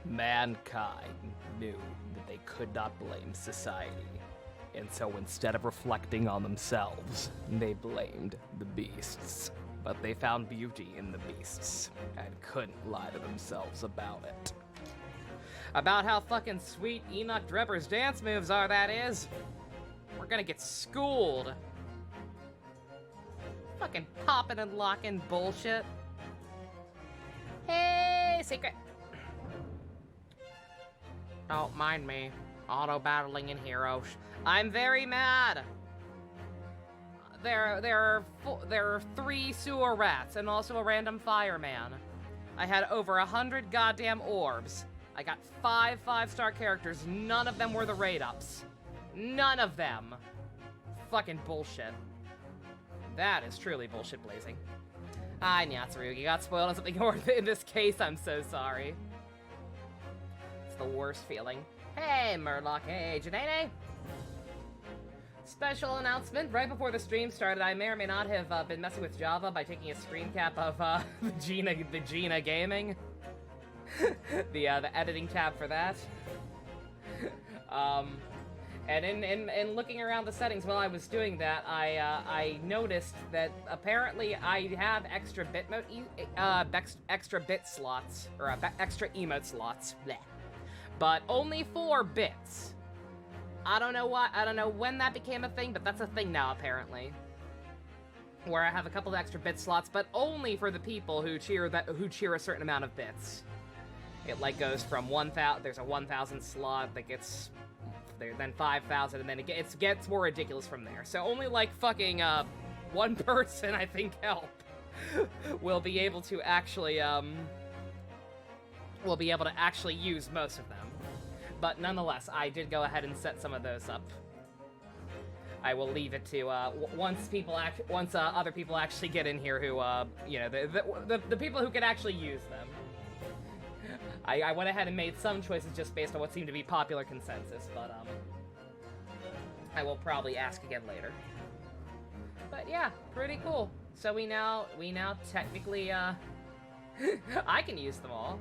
Mankind knew that they could not blame society, and so instead of reflecting on themselves, they blamed the beasts. But they found beauty in the beasts, and couldn't lie to themselves about it. About how fucking sweet Enoch Drebber's dance moves are, that is. We're gonna get schooled. Fucking popping and locking bullshit. Hey, secret. Don't mind me. Auto-battling in heroes. I'm very mad. There are 3 sewer rats and also a random fireman. I had over 100 goddamn orbs. I got 5 5-star characters. None of them were the raid-ups. None of them. Fucking bullshit. That is truly bullshit blazing. Ah, Nyatsuru, you got spoiled on something more. In this case, I'm so sorry. It's the worst feeling. Hey, Murloc. Hey, Janene. Special announcement. Right before the stream started, I may or may not have been messing with Java by taking a screen cap of the Gina Gaming. the editing tab for that. And in looking around the settings while I was doing that, I noticed that apparently I have extra extra bit slots, or extra emote slots, bleh. But only 4 bits. I don't know why. I don't know when that became a thing, but that's a thing now apparently. Where I have a couple of extra bit slots, but only for the people who cheer a certain amount of bits. It like goes from 1,000. There's a 1,000 slot that gets there, then 5,000, and then it gets more ridiculous from there. So only like fucking 1 person, I think, will be able to actually use most of them. But nonetheless, I did go ahead and set some of those up. I will leave it to once other people actually get in here who you know, the people who can actually use them. I went ahead and made some choices just based on what seemed to be popular consensus, but I will probably ask again later. But yeah, pretty cool. So we now technically I can use them all.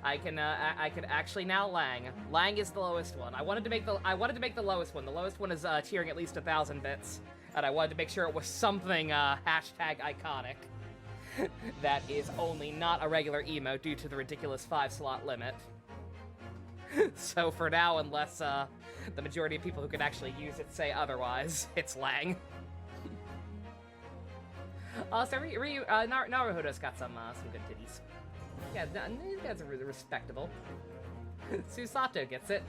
I could actually now Lang. Lang is the lowest one. I wanted to make the lowest one. The lowest one is tiering at least 1,000 bits, and I wanted to make sure it was something hashtag iconic. That is only not a regular emote due to the ridiculous 5-slot limit. So for now, unless the majority of people who can actually use it say otherwise, it's Lang. So Naruhodo's got some good titties. Yeah, these guys are really respectable. Susato gets it.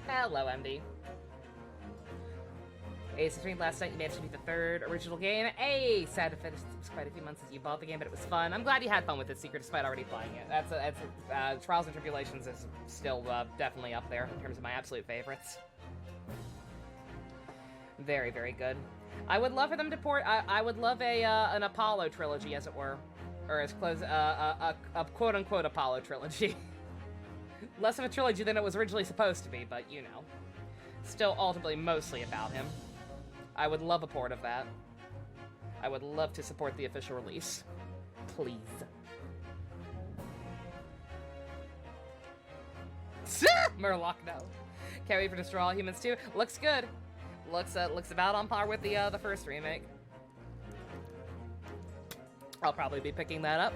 Hello, MD. Ace streamed last night. You managed to beat the 3rd original game. Hey, sad to finish. It was quite a few months since you bought the game, but it was fun. I'm glad you had fun with it, Secret, despite already playing it. That's Trials and Tribulations is still definitely up there in terms of my absolute favorites. Very, very good. I would love for them to port. I would love an Apollo trilogy, as it were, or as close a quote-unquote Apollo trilogy. Less of a trilogy than it was originally supposed to be, but you know, still ultimately mostly about him. I would love a port of that. I would love to support the official release, please. Murloc, no. Can't wait for Destroy All Humans 2. Looks good. Looks about on par with the first remake. I'll probably be picking that up.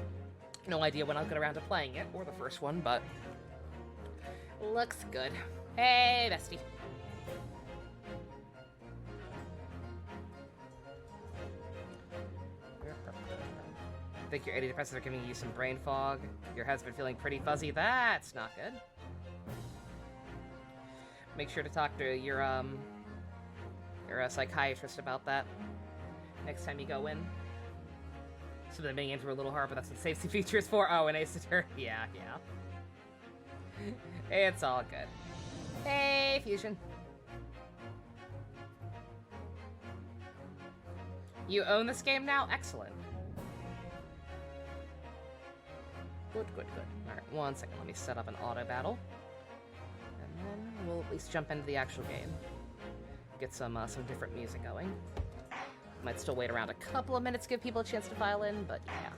No idea when I'll get around to playing it, or the first one, but looks good. Hey, bestie. I think your antidepressants are giving you some brain fog. Your head's been feeling pretty fuzzy. That's not good. Make sure to talk to your psychiatrist about that next time you go in. Some of the mini games were a little hard, but that's what safety features for. Oh, and Ace Attorney. Yeah. It's all good. Hey, Fusion. You own this game now? Excellent. Good. Alright, 1 second. Let me set up an auto battle. And then we'll at least jump into the actual game. Get some different music going. Might still wait around a couple of minutes to give people a chance to file in, but yeah.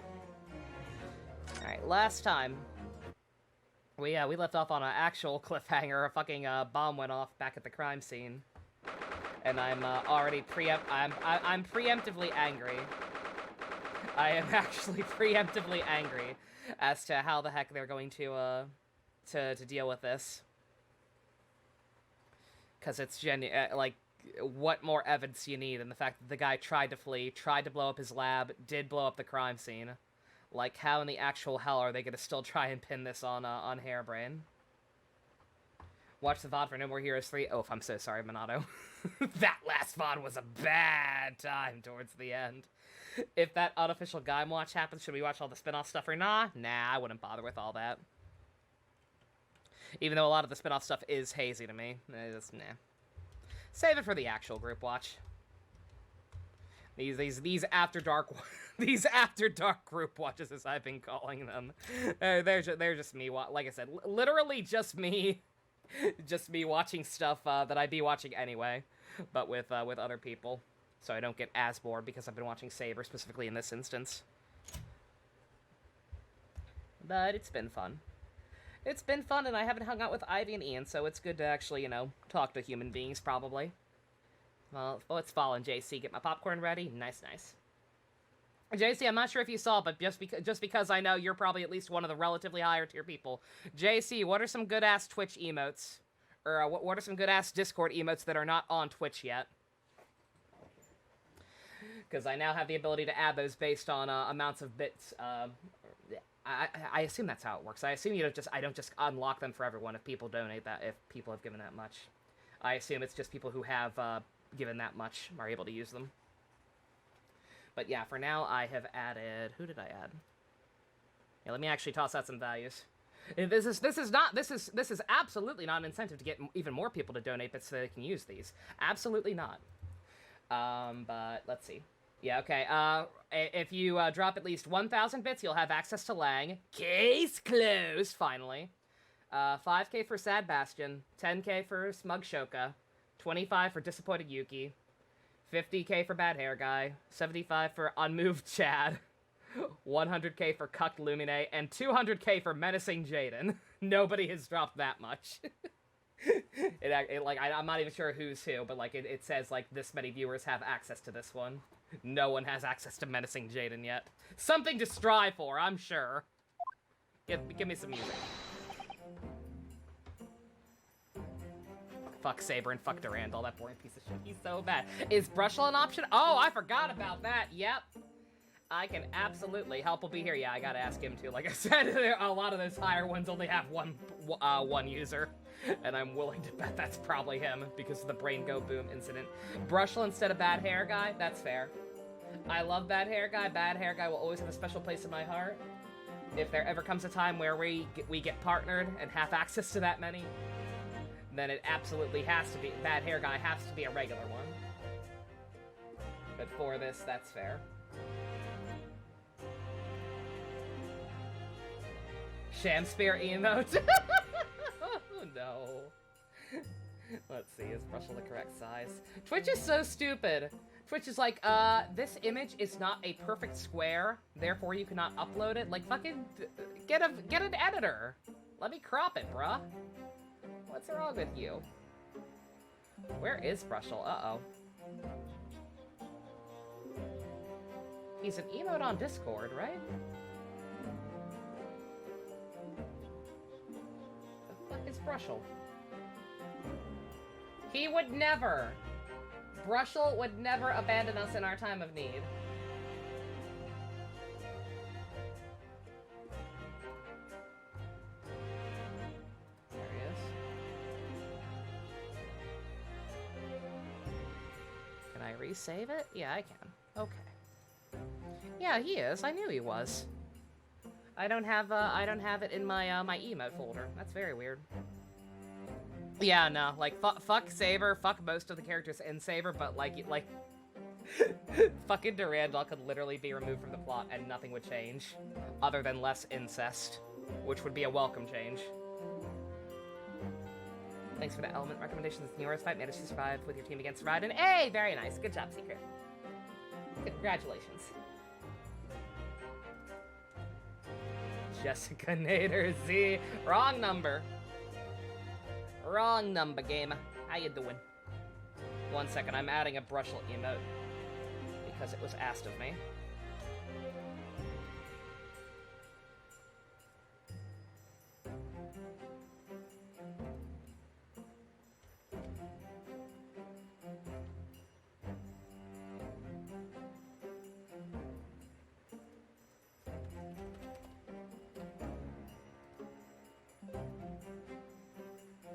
Alright, last time. We left off on an actual cliffhanger. A fucking bomb went off back at the crime scene. And I'm already I'm preemptively angry. I am actually preemptively angry as to how the heck they're going to deal with this. Because it's like, what more evidence do you need than the fact that the guy tried to flee, tried to blow up his lab, did blow up the crime scene? Like, how in the actual hell are they gonna still try and pin this on Hairbrain? Watch the VOD for No More Heroes 3. Oh, I'm so sorry, Minato. That last VOD was a bad time towards the end. If that unofficial Gaim watch happens, should we watch all the spin-off stuff or nah? Nah, I wouldn't bother with all that. Even though a lot of the spin-off stuff is hazy to me. Just, nah. Save it for the actual group watch. These after dark these after dark group watches, as I've been calling them. They're just me. Like I said, literally just me watching stuff that I'd be watching anyway, but with other people, so I don't get as bored because I've been watching Saber specifically in this instance. But it's been fun. It's been fun, and I haven't hung out with Ivy and Ian, so it's good to actually, you know, talk to human beings, probably. Well, it's fallen, JC. Get my popcorn ready. Nice, nice. JC, I'm not sure if you saw, but just because I know you're probably at least one of the relatively higher tier people. JC, what are some good-ass Twitch emotes? Or what are some good-ass Discord emotes that are not on Twitch yet? Because I now have the ability to add those based on amounts of bits. I assume that's how it works. I assume I don't just unlock them for everyone if people donate that, if people have given that much. I assume it's just people who have given that much are able to use them. But yeah, for now I have added. Who did I add? Yeah, let me actually toss out some values. This is absolutely not an incentive to get even more people to donate bits so they can use these. Absolutely not. But let's see. Yeah, okay. If you drop at least 1,000 bits, you'll have access to Lang. Case closed, finally. 5k for Sad Bastion, 10k for Smug Shoka, 25 for Disappointed Yuki, 50k for Bad Hair Guy, 75 for Unmoved Chad, 100k for Cucked Lumine, and 200k for Menacing Jaden. Nobody has dropped that much. I'm not even sure who's who, but like it says like this many viewers have access to this one. No one has access to Menacing Jaden yet. Something to strive for, I'm sure. Give me some music. Fuck Saber and fuck Durandal, that boring piece of shit. He's so bad. Is Brushel an option? Oh, I forgot about that. Yep. I can absolutely. Help will be here. Yeah, I gotta ask him too. Like I said, a lot of those higher ones only have one user. And I'm willing to bet that's probably him because of the Brain Go Boom incident. Brushel instead of Bad Hair Guy? That's fair. I love Bad Hair Guy. Bad Hair Guy will always have a special place in my heart. If there ever comes a time where we get partnered and have access to that many, then it absolutely has to be, Bad Hair Guy has to be a regular one. But for this, that's fair. Shamspear emote? Oh no. Let's see, is Brushel the correct size? Twitch is so stupid. Twitch is like, this image is not a perfect square, therefore you cannot upload it. Like, fucking, get an editor. Let me crop it, bruh. What's wrong with you? Where is Brushel? Uh-oh. He's an emote on Discord, right? The fuck is Brushel? He would never. Brushel would never abandon us in our time of need. There he is. Can I resave it? Yeah, I can. Okay. Yeah, he is. I knew he was. I don't have it in my my emote folder. That's very weird. Yeah, no, like, fuck Saber, fuck most of the characters in Saber, but, like, fucking Durandal could literally be removed from the plot and nothing would change, other than less incest, which would be a welcome change. Thanks for the element recommendations. Neora's fight managed to survive with your team against Raiden. Hey, very nice. Good job, Secret. Congratulations. Jessica Nader Z. Wrong number. Wrong number, game. How you doing? 1 second, I'm adding a brushel emote because it was asked of me.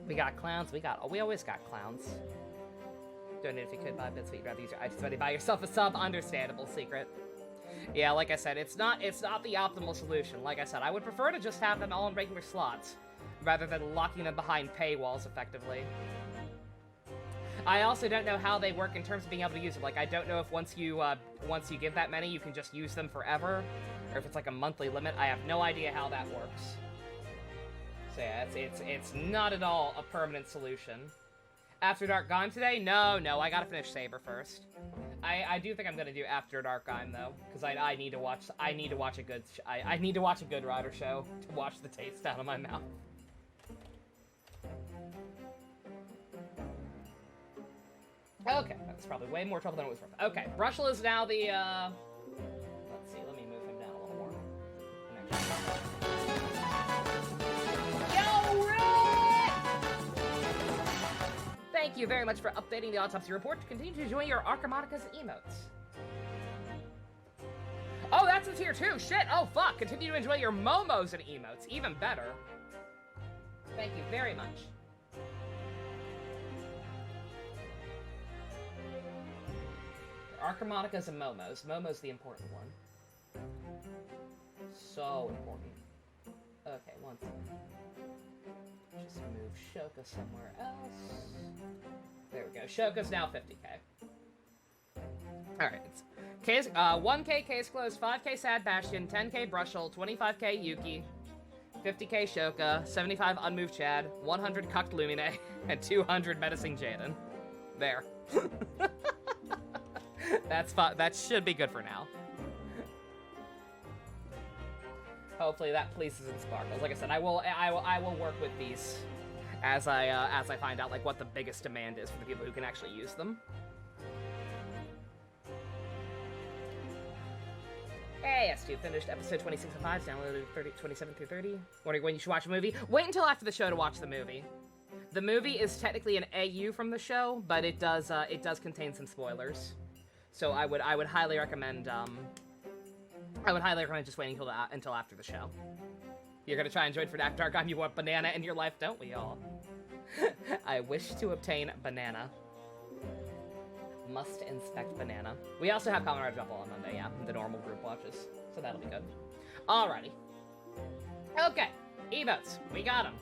We got clowns. We always got clowns. Donate if you could buy bits, but you'd rather use your items money. Buy yourself a sub. Understandable, Secret. Yeah, like I said, it's not the optimal solution. Like I said, I would prefer to just have them all in regular slots, rather than locking them behind paywalls effectively. I also don't know how they work in terms of being able to use them. Like, I don't know if once you give that many, you can just use them forever, or if it's like a monthly limit. I have no idea how that works. So yeah, it's not at all a permanent solution. After Dark Gaim today? No, I gotta finish Saber first. I do think I'm gonna do After Dark Gaim though, because I need to watch a good Rider show to watch the taste out of my mouth. Okay, that's probably way more trouble than it was worth. Okay, Brushel is now the let's see, let me move him down a little more. Thank you very much for updating the autopsy report. Continue to enjoy your Archimatica's emotes. Oh, that's a tier 2. Shit. Oh, fuck. Continue to enjoy your Momos and emotes. Even better. Thank you very much. Archimatica's and Momos. Momo's the important one. So important. Okay, one second. Just move Shoka somewhere else. There we go. Shoka's now 50k. Alright. 1k Case Closed, 5k Sad Bastion, 10k Brushel, 25k Yuki, 50k Shoka, 75 Unmoved Chad, 100 Cucked Lumine, and 200 Menacing Jaden. There. That should be good for now. Hopefully that pleases and sparkles. Like I said, I will work with these as I find out like what the biggest demand is for the people who can actually use them. Hey, S2 finished episode 26 of 5, downloaded 27 through 30. Wondering when you should watch a movie? Wait until after the show to watch the movie. The movie is technically an AU from the show, but it does contain some spoilers. So I would highly recommend just waiting until after the show. You're gonna try and join for After Dark Gaim. You want banana in your life, don't we all? I wish to obtain banana. Must inspect banana. We also have Kamen Rider Jumble on Monday, yeah, the normal group watches, so that'll be good. Alrighty. Okay, emotes, we got them.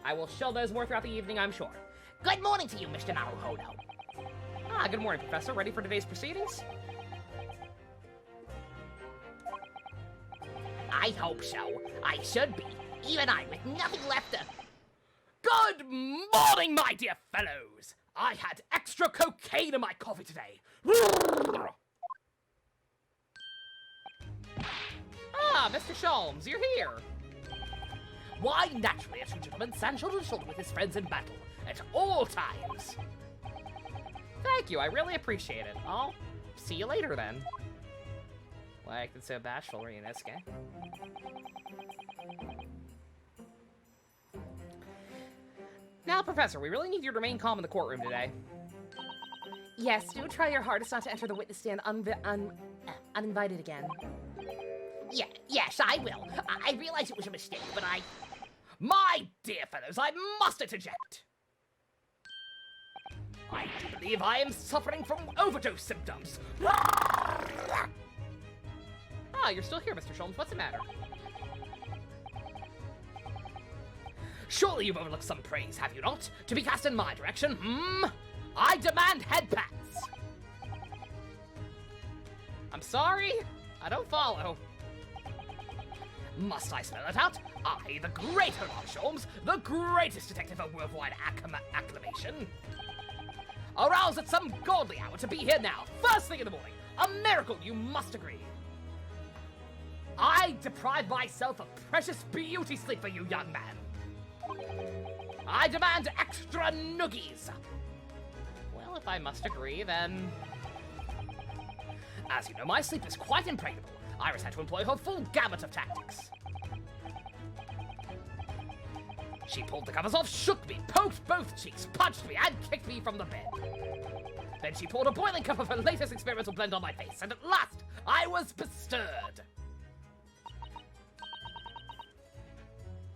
I will show those more throughout the evening, I'm sure. Good morning to you, Mr. Naruhodo. Ah, good morning, Professor. Ready for today's proceedings? I hope so. I should be. Even I, with nothing left to... Good morning, my dear fellows! I had extra cocaine in my coffee today. Ah, Mr. Sholmes, you're here. Why, naturally, a true gentleman stands shoulder to shoulder with his friends in battle, at all times. Thank you, I really appreciate it. I'll see you later, then. Why acted so bashful, Ryunosuke? Now, Professor, we really need you to remain calm in the courtroom today. Yes, do try your hardest not to enter the witness stand uninvited again. Yes, I will. I realize it was a mistake, but My dear fellows, I must interject. I do believe I am suffering from overdose symptoms. Ah, you're still here, Mr. Sholmes. What's the matter? Surely you've overlooked some praise, have you not? To be cast in my direction, I demand head pats! I'm sorry? I don't follow. Must I spell it out? I, the great Herlock Sholmes, the greatest detective of worldwide acclamation. Aroused at some godly hour to be here now, first thing in the morning. A miracle, you must agree. I deprive myself of precious beauty sleep for you, young man. I demand extra noogies. Well, if I must agree, then... As you know, my sleep is quite impregnable. Iris had to employ her full gamut of tactics. She pulled the covers off, shook me, poked both cheeks, punched me, and kicked me from the bed. Then she poured a boiling cup of her latest experimental blend on my face, and at last, I was bestirred.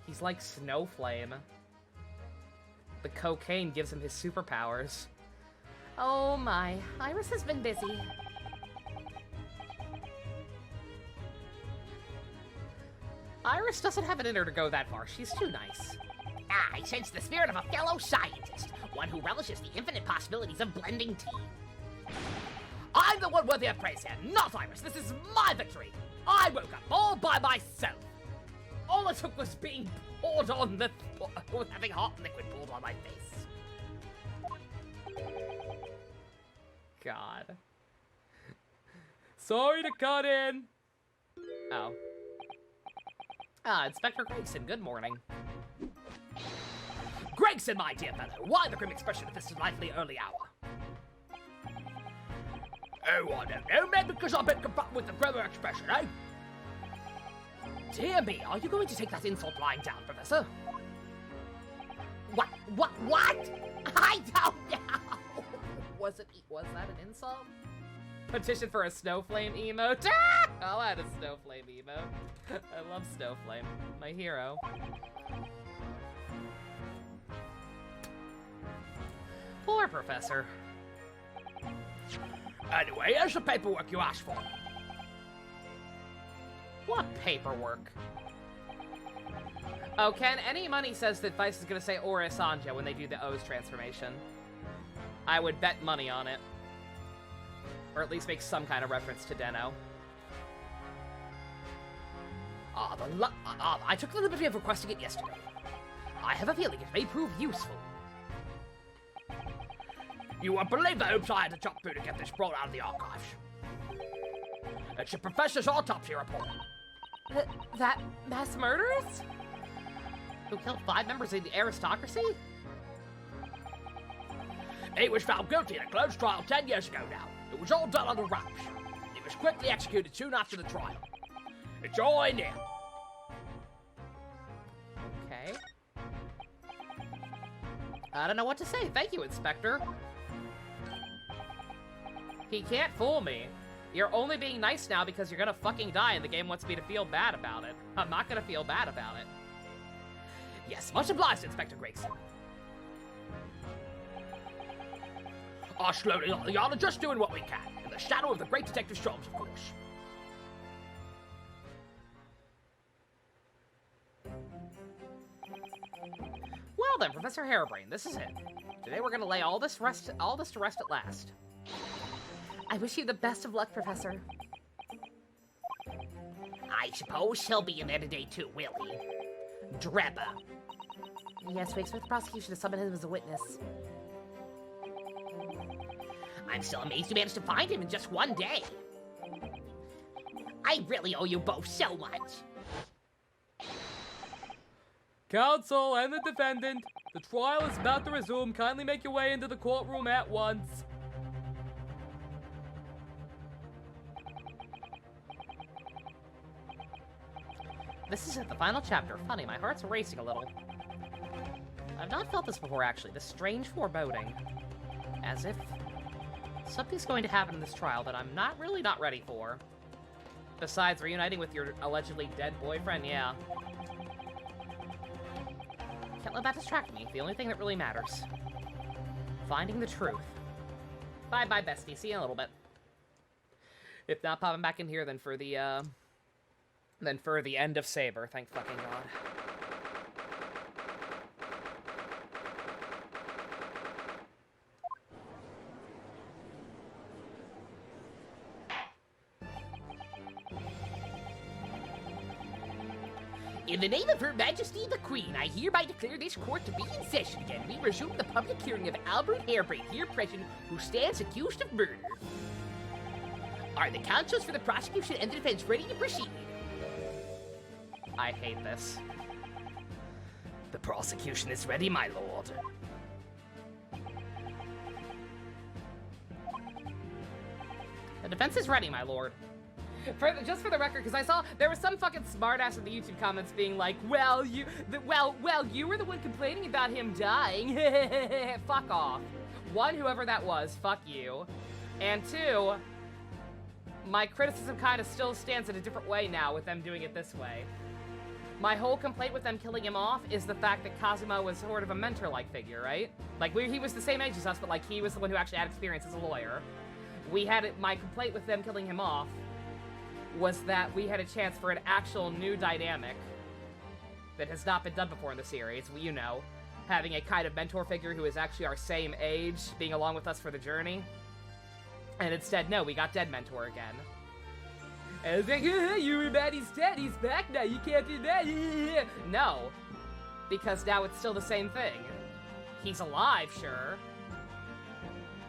He's like Snowflame. The cocaine gives him his superpowers. Oh my, Iris has been busy. Iris doesn't have it in her to go that far. She's too nice. I sense the spirit of a fellow scientist, one who relishes the infinite possibilities of blending tea. I'm the one worthy of praise here, not Iris. This is my victory. I woke up all by myself. All it took was being poured on the... was having hot liquid poured on my face. God. Sorry to cut in. Oh. Inspector Gregson, good morning. Gregson, my dear fellow, why the grim expression at this delightfully early hour? Oh, I don't know, maybe because I've been confronted with the grimmer expression, eh? Dear me, are you going to take that insult lying down, Professor? What? I don't know! Was that an insult? Petition for a Snowflame emote? Ah! I'll add a Snowflame emote. I love Snowflame. My hero. Poor Professor. Anyway, here's the paperwork you asked for. What paperwork? Oh, Ken, any money says that Vice is gonna say Ora Sanja when they do the O's transformation. I would bet money on it. Or at least make some kind of reference to Deno. I took the liberty of requesting it yesterday. I have a feeling it may prove useful. You won't believe the hoops I had to jump through to get this brought out of the archives. It's your professor's autopsy report. That mass murderers? Who killed 5 members of the aristocracy? He was found guilty in a closed trial 10 years ago now. It was all done under wraps. He was quickly executed soon after the trial. It's all in here. Okay. I don't know what to say. Thank you, Inspector. He can't fool me. You're only being nice now because you're gonna fucking die and the game wants me to feel bad about it. I'm not gonna feel bad about it. Yes, much obliged, Inspector Gregson. Slowly, y'all are just doing what we can, in the shadow of the great Detective Sholmes, of course. Well then, Professor Harebrain, this is it. Today we're gonna lay all this to rest at last. I wish you the best of luck, Professor. I suppose he'll be in there today too, will he? Dreba. Yes, we expect the prosecution to summon him as a witness. I'm still amazed you managed to find him in just one day. I really owe you both so much. Counsel and the defendant, the trial is about to resume. Kindly make your way into the courtroom at once. This is the final chapter. Funny, my heart's racing a little. I've not felt this before, actually. This strange foreboding. As if something's going to happen in this trial that I'm not ready for. Besides reuniting with your allegedly dead boyfriend, yeah. Can't let that distract me. The only thing that really matters. Finding the truth. Bye-bye, bestie. See you in a little bit. If not popping back in here, then for the end of Saber. Thank fucking God. In the name of Her Majesty the Queen, I hereby declare this court to be in session again. We resume the public hearing of Albert Harebrain, here present, who stands accused of murder. Are the counsels for the prosecution and the defense ready to proceed? I hate this. The prosecution is ready, my lord. The defense is ready, my lord. Just for the record, because I saw there was some fucking smartass in the YouTube comments being like, well, you were the one complaining about him dying. Fuck off. One, whoever that was, fuck you. And two, my criticism kind of still stands in a different way now with them doing it this way. My whole complaint with them killing him off is the fact that Kazuma was sort of a mentor-like figure, right? Like, he was the same age as us, but, like, he was the one who actually had experience as a lawyer. My complaint with them killing him off was that we had a chance for an actual new dynamic that has not been done before in the series. You know, having a kind of mentor figure who is actually our same age, being along with us for the journey. And instead, no, we got Dead Mentor again. And it's like, you were bad, he's dead, he's back now, you can't do that. No, because now it's still the same thing. He's alive, sure.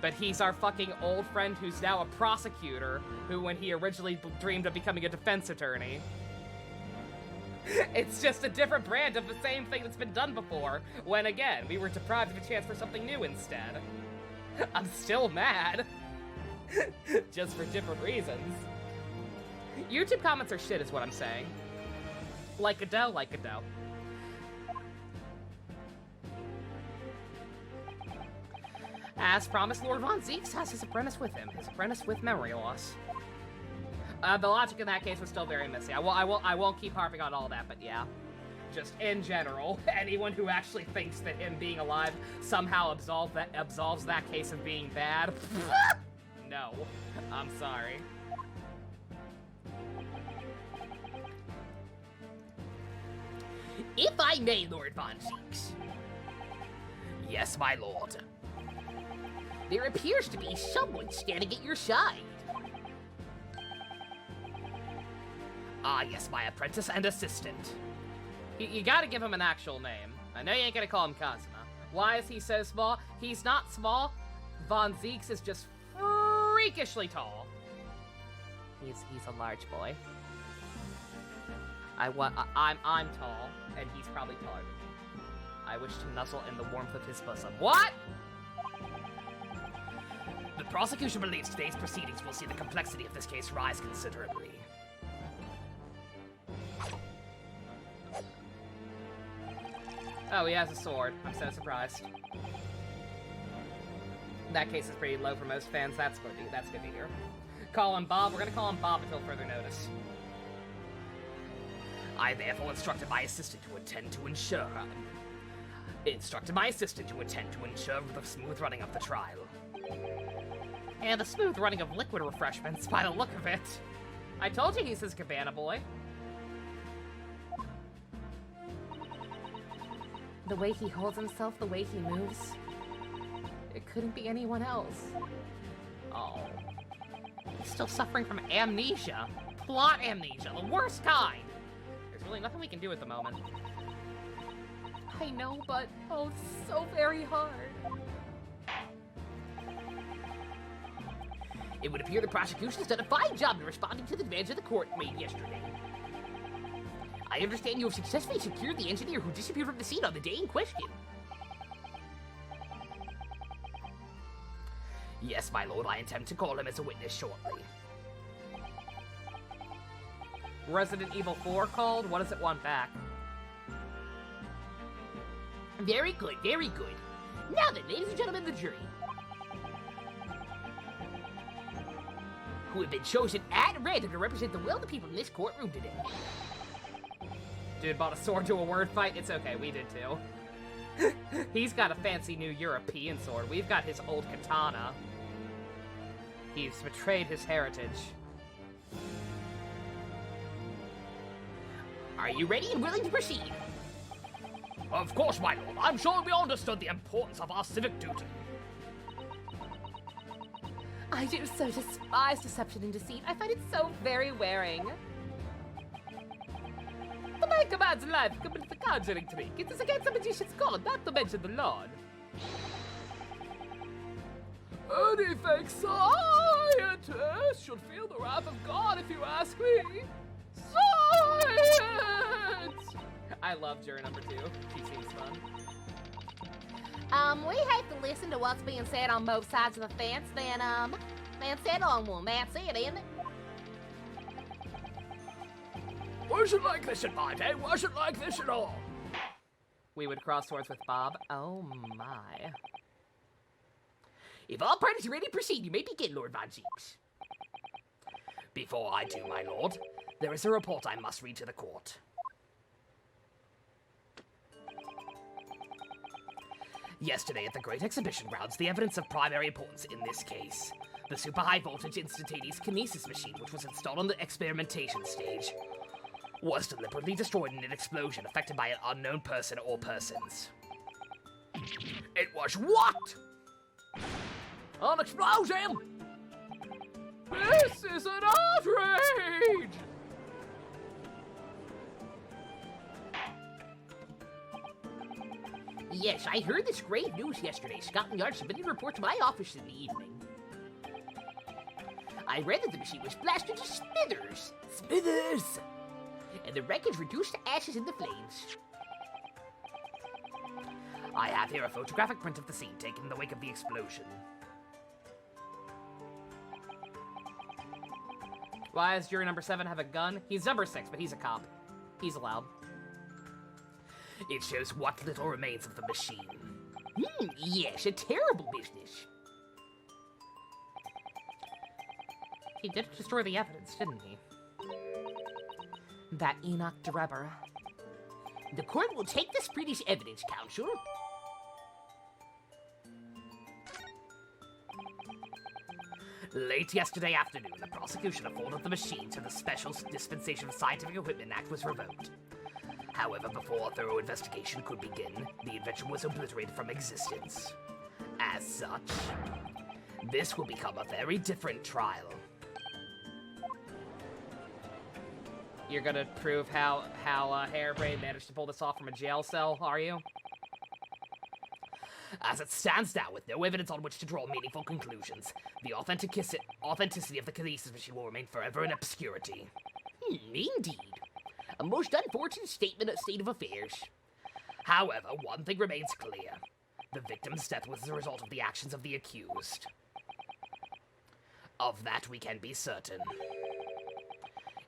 But he's our fucking old friend who's now a prosecutor, who when he originally dreamed of becoming a defense attorney. It's just a different brand of the same thing that's been done before, when again, we were deprived of a chance for something new instead. I'm still mad. Just for different reasons. YouTube comments are shit is what I'm saying. Like a dough, like a dough. As promised, Lord Von Zeeks has his apprentice with him. His apprentice with memory loss. The logic in that case was still very messy. I won't keep harping on all that, but yeah. Just in general, anyone who actually thinks that him being alive somehow absolves that case of being bad, no. I'm sorry. If I may, Lord Von Zeeks. Yes, my lord. There appears to be someone standing at your side. Ah, yes, my apprentice and assistant. You gotta give him an actual name. I know you ain't gonna call him Kazuma. Why is he so small? He's not small. Von Zeeks is just freakishly tall. He's a large boy. I'm tall, and he's probably taller than me. I wish to nuzzle in the warmth of his bosom. What? The prosecution believes today's proceedings will see the complexity of this case rise considerably. Oh, he has a sword. I'm so surprised. That case is pretty low for most fans. That's good to hear. Call him Bob. We're gonna call him Bob until further notice. I therefore instructed my assistant to attend to ensure the smooth running of the trial. And the smooth running of liquid refreshments, by the look of it. I told you he's his cabana boy. The way he holds himself, the way he moves. It couldn't be anyone else. Oh. He's still suffering from amnesia. Plot amnesia, the worst kind. There's really nothing we can do at the moment. I know, but oh, it's so very hard. It would appear the prosecution has done a fine job in responding to the demands of the court made yesterday. I understand you have successfully secured the engineer who disappeared from the scene on the day in question. Yes, my lord, I intend to call him as a witness shortly. Resident Evil 4 called? What does it want back? Very good, very good. Now then, ladies and gentlemen of the jury, who have been chosen at random to represent the will of the people in this courtroom today. Dude bought a sword to a word fight. It's okay, we did too. He's got a fancy new European sword. We've got his old katana. He's betrayed his heritage. Are you ready and willing to proceed? Of course, my lord. I'm sure we understood the importance of our civic duty. I do so despise deception and deceit. I find it so very wearing. The man commands life commits the conjuring trick. It is against the magician's code not to mention the Lord. Anything scientists should feel the wrath of God if you ask me. Science! jury number 2. She seems fun. We have to listen to what's being said on both sides of the fence, then settle on one. That's it, isn't it? Wasn't like this at my day. Wasn't like this at all. We would cross swords with Bob. Oh my. If all parties are ready to proceed, you may begin, Lord Von Zieks. Before I do, my lord, there is a report I must read to the court. Yesterday at the Great Exhibition Grounds, the evidence of primary importance in this case. The super high voltage instantaneous kinesis machine, which was installed on the experimentation stage, was deliberately destroyed in an explosion affected by an unknown person or persons. It was what? An explosion! This is an outrage! Yes, I heard this grave news yesterday. Scotland Yard submitted a report to my office in the evening. I read that the machine was blasted to smithers. Smithers! And the wreckage reduced to ashes in the flames. I have here a photographic print of the scene taken in the wake of the explosion. Why does jury number 7 have a gun? He's number 6, but he's a cop. He's allowed. It shows what little remains of the machine. Yes, a terrible business. He did destroy the evidence, didn't he? That Enoch Drebber. The court will take this British evidence, Counsel. Late yesterday afternoon, the prosecution afforded the machine to the Special Dispensation of Scientific Equipment Act was revoked. However, before a thorough investigation could begin, the invention was obliterated from existence. As such, this will become a very different trial. You're gonna prove how Hairbrain managed to pull this off from a jail cell, are you? As it stands now, with no evidence on which to draw meaningful conclusions, the authenticity of the kinesis machine will remain forever in obscurity. Indeed. A most unfortunate state of affairs. However, one thing remains clear. The victim's death was the result of the actions of the accused. Of that we can be certain.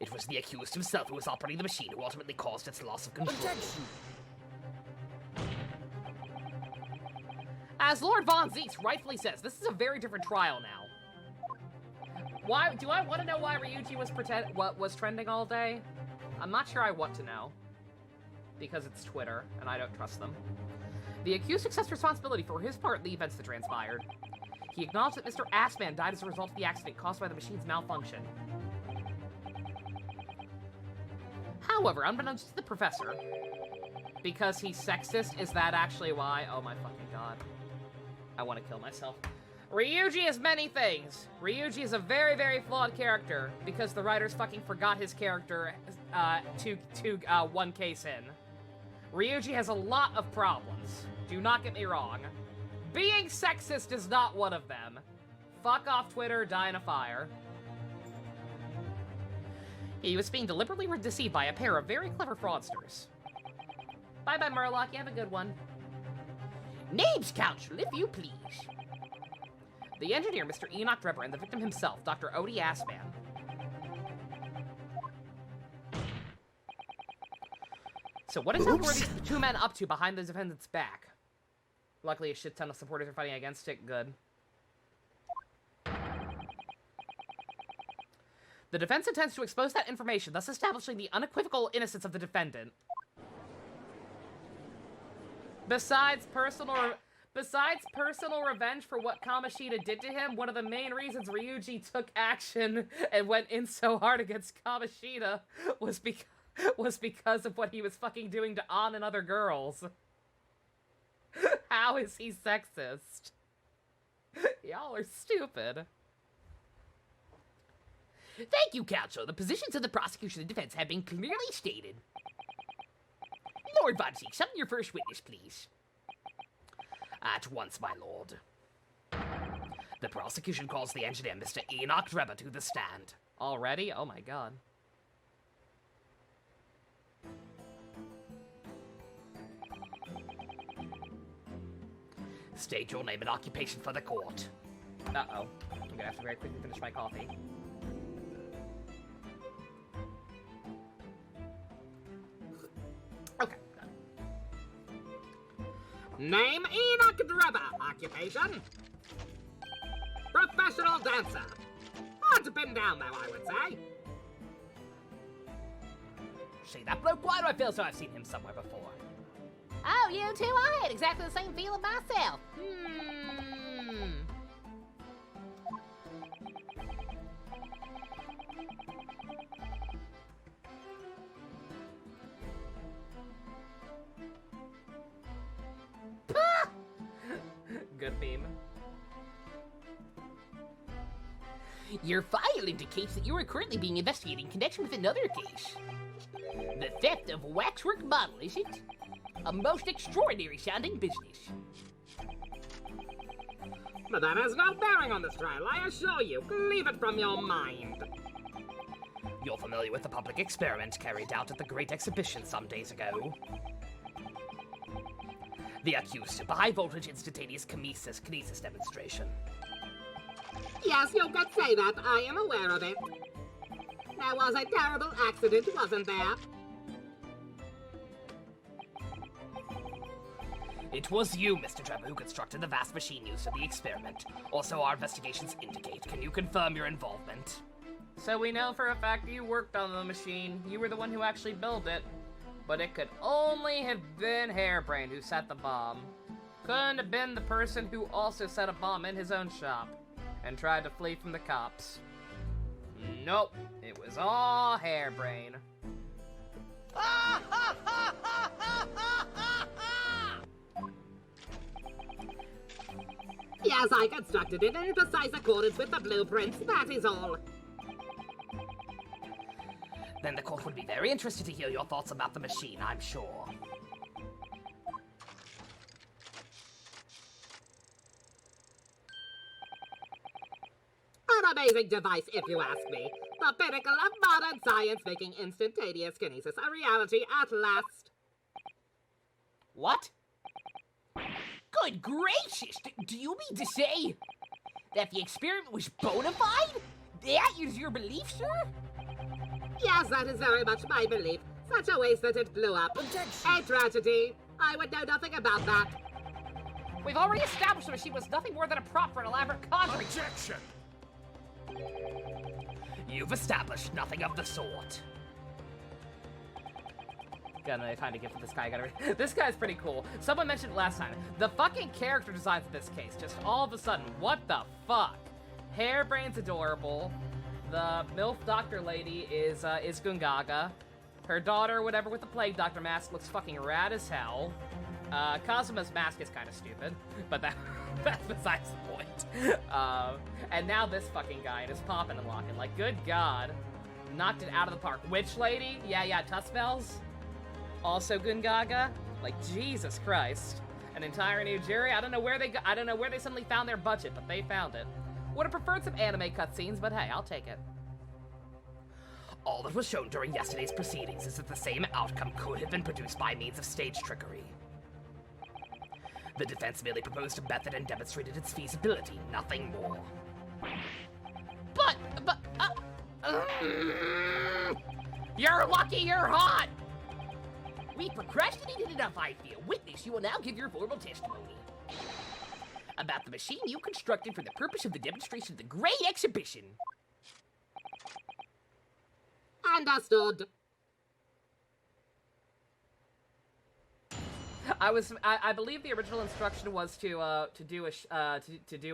It was the accused himself who was operating the machine who ultimately caused its loss of control. Objection! As Lord Von Zieks rightfully says, this is a very different trial now. Why do I want to know why Ryuji was trending all day? I'm not sure I want to know. Because it's Twitter, and I don't trust them. The accused accepts responsibility for his part in the events that transpired. He acknowledged that Mr. Assman died as a result of the accident caused by the machine's malfunction. However, unbeknownst to the professor, because he's sexist, is that actually why? Oh my fucking god. I want to kill myself. Ryuji is many things. Ryuji is a very, very flawed character because the writers fucking forgot his character one case in. Ryuji has a lot of problems. Do not get me wrong. Being sexist is not one of them. Fuck off Twitter, die in a fire. He was being deliberately deceived by a pair of very clever fraudsters. Bye-bye, Murloc. You have a good one. Names, Counsel, if you please. The engineer, Mr. Enoch Drebber, and the victim himself, Dr. Odie Assman. So what exactly were these two men up to behind the defendant's back? Luckily, a shit ton of supporters are fighting against it. Good. The defense intends to expose that information, thus establishing the unequivocal innocence of the defendant. Besides personal revenge for what Kamoshida did to him, one of the main reasons Ryuji took action and went in so hard against Kamoshida was because of what he was fucking doing to An and other girls. How is he sexist? Y'all are stupid. Thank you, Counsel. The positions of the prosecution and defense have been clearly stated. Lord Von Zieks, summon your first witness, please. At once, my lord. The prosecution calls the engineer, Mr. Enoch Drebber, to the stand. Already? Oh my god. State your name and occupation for the court. Uh-oh. I'm gonna have to very quickly finish my coffee. Okay, done. Name Enoch Drebber. Occupation? Professional dancer. Hard to pin down, though, I would say. See that bloke? Why do I feel so I've seen him somewhere before? Oh, you too? I had exactly the same feeling myself. Good meme. Your file indicates that you are currently being investigated in connection with another case. The theft of a waxwork model, is it? A most extraordinary sounding business. But that has no bearing on this trial, I assure you. Leave it from your mind. You're familiar with the public experiment carried out at the Great Exhibition some days ago. The accused super high voltage instantaneous kinesis demonstration. Yes, you could say that. I am aware of it. There was a terrible accident, wasn't there? It was you, Mr. Trevor, who constructed the vast machine used in the experiment. Also, our investigations indicate. Can you confirm your involvement? So we know for a fact you worked on the machine. You were the one who actually built it. But it could only have been Hairbrain who set the bomb. Couldn't have been the person who also set a bomb in his own shop and tried to flee from the cops. Nope, it was all Hairbrain. Yes, I constructed it in precise accordance with the blueprints, that is all. Then the court would be very interested to hear your thoughts about the machine, I'm sure. An amazing device, if you ask me. The pinnacle of modern science, making instantaneous kinesis a reality at last. What? Good gracious! Do you mean to say that the experiment was bona fide? That is your belief, sir? Yes, that is very much my belief. Such a waste that it blew up. Objection. A tragedy. I would know nothing about that. We've already established the machine was nothing more than a prop for an elaborate conjuring. Objection! You've established nothing of the sort. Gonna find a gift for this guy. This guy's pretty cool. Someone mentioned it last time. The fucking character designs in this case, just all of a sudden, what the fuck? Hairbrain's adorable. The MILF doctor lady is Gungaga. Her daughter, whatever, with the plague doctor mask looks fucking rad as hell. Kazuma's mask is kind of stupid, but that's besides the point. And now this fucking guy is popping and locking. Like, good god. Knocked it out of the park. Witch lady? Yeah, Tussbells. Also Gungaga. Like, Jesus Christ. An entire new jury. I don't know where they suddenly found their budget, but they found it. Would have preferred some anime cutscenes, but hey, I'll take it. All that was shown during yesterday's proceedings is that the same outcome could have been produced by means of stage trickery. The defense merely proposed a method and demonstrated its feasibility, nothing more. But, You're lucky you're hot! we procrastinated enough, I feel. Witness, you will now give your formal testimony about the machine you constructed for the purpose of the demonstration of the Great Exhibition. Understood. I believe the original instruction was to do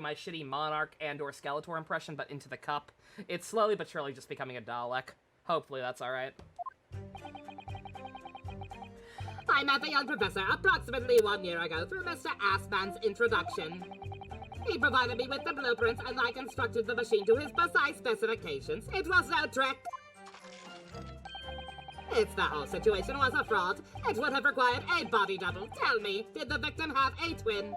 my shitty Monarch and/or Skeletor impression, but into the cup. It's slowly but surely just becoming a Dalek. Hopefully that's all right. I met the young professor approximately 1 year ago through Mr. Assman's introduction. He provided me with the blueprints and I constructed the machine to his precise specifications. It was no trick. If the whole situation was a fraud, it would have required a body double. Tell me, did the victim have a twin?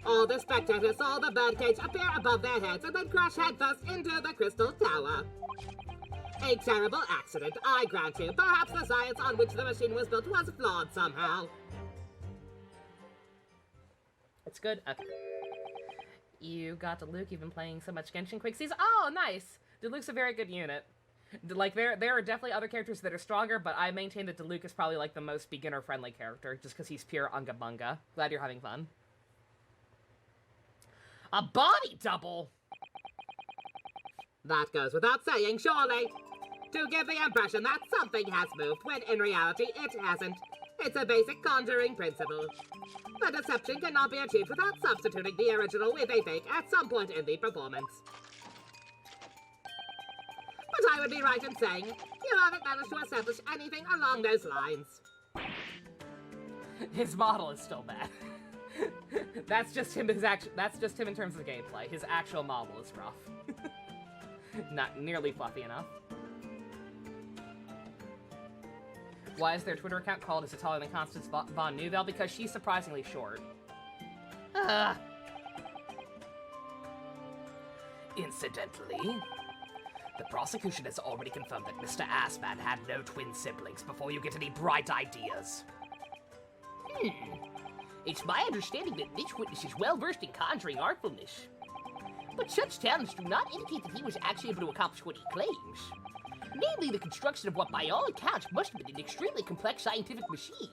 All the spectators saw the birdcage appear above their heads and then crash headfirst into the crystal tower. A terrible accident, I grant you. Perhaps the science on which the machine was built was flawed somehow. It's good? Okay. You got Diluc, you've been playing so much Genshin Quick Season. Oh, nice! Diluc's a very good unit. Like, there are definitely other characters that are stronger, but I maintain that Diluc is probably, like, the most beginner-friendly character, just because he's pure Unga Bunga. Glad you're having fun. A body double! That goes without saying, surely. To give the impression that something has moved, when in reality it hasn't. It's a basic conjuring principle. The deception cannot be achieved without substituting the original with a fake at some point in the performance. But I would be right in saying you haven't managed to establish anything along those lines. His model is still bad. That's just him in terms of gameplay. His actual model is rough. Not nearly fluffy enough. Why is their Twitter account called Is It Taller Than Constance Von Neuville? Because she's surprisingly short. Incidentally, the prosecution has already confirmed that Mr. Assman had no twin siblings before you get any bright ideas. It's my understanding that this witness is well-versed in conjuring artfulness. But such talents do not indicate that he was actually able to accomplish what he claims. Namely, the construction of what by all accounts must have been an extremely complex scientific machine.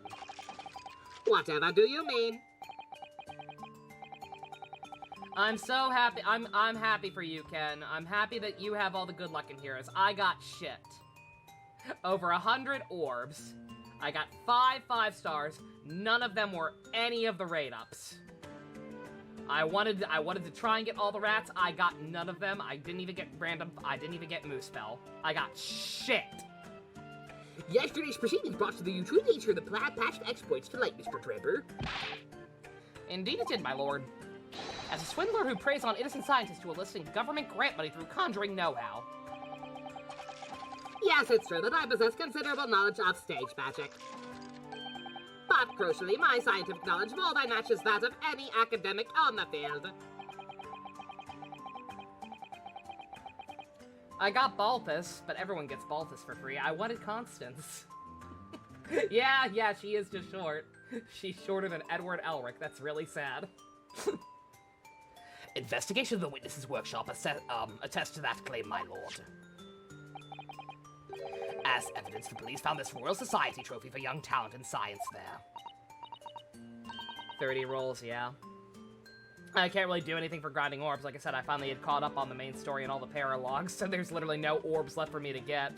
Whatever do you mean? I'm so happy. I'm happy for you, Ken. I'm happy that you have all the good luck in heroes. I got shit. Over 100 orbs. I got 5 stars. None of them were any of the raid ups. I wanted to try and get all the rats. I got none of them. I didn't even get Moosefell. I got shit. Yesterday's proceedings brought to the true nature of the past exploits to light, Mr. Trevor. Indeed it did, my lord. As a swindler who preys on innocent scientists to elicit government grant money through conjuring know-how. Yes, it's true that I possess considerable knowledge of stage magic. But crucially, my scientific knowledge more than matches that of any academic on the field. I got Balthus, but everyone gets Balthus for free. I wanted Constance. yeah, she is just short. She's shorter than Edward Elric. That's really sad. Investigation of the witness's workshop attests to that claim, my lord. As evidence, the police found this Royal Society trophy for young talent in science there. 30 rolls, yeah. I can't really do anything for grinding orbs. Like I said, I finally had caught up on the main story and all the paralogs, so there's literally no orbs left for me to get.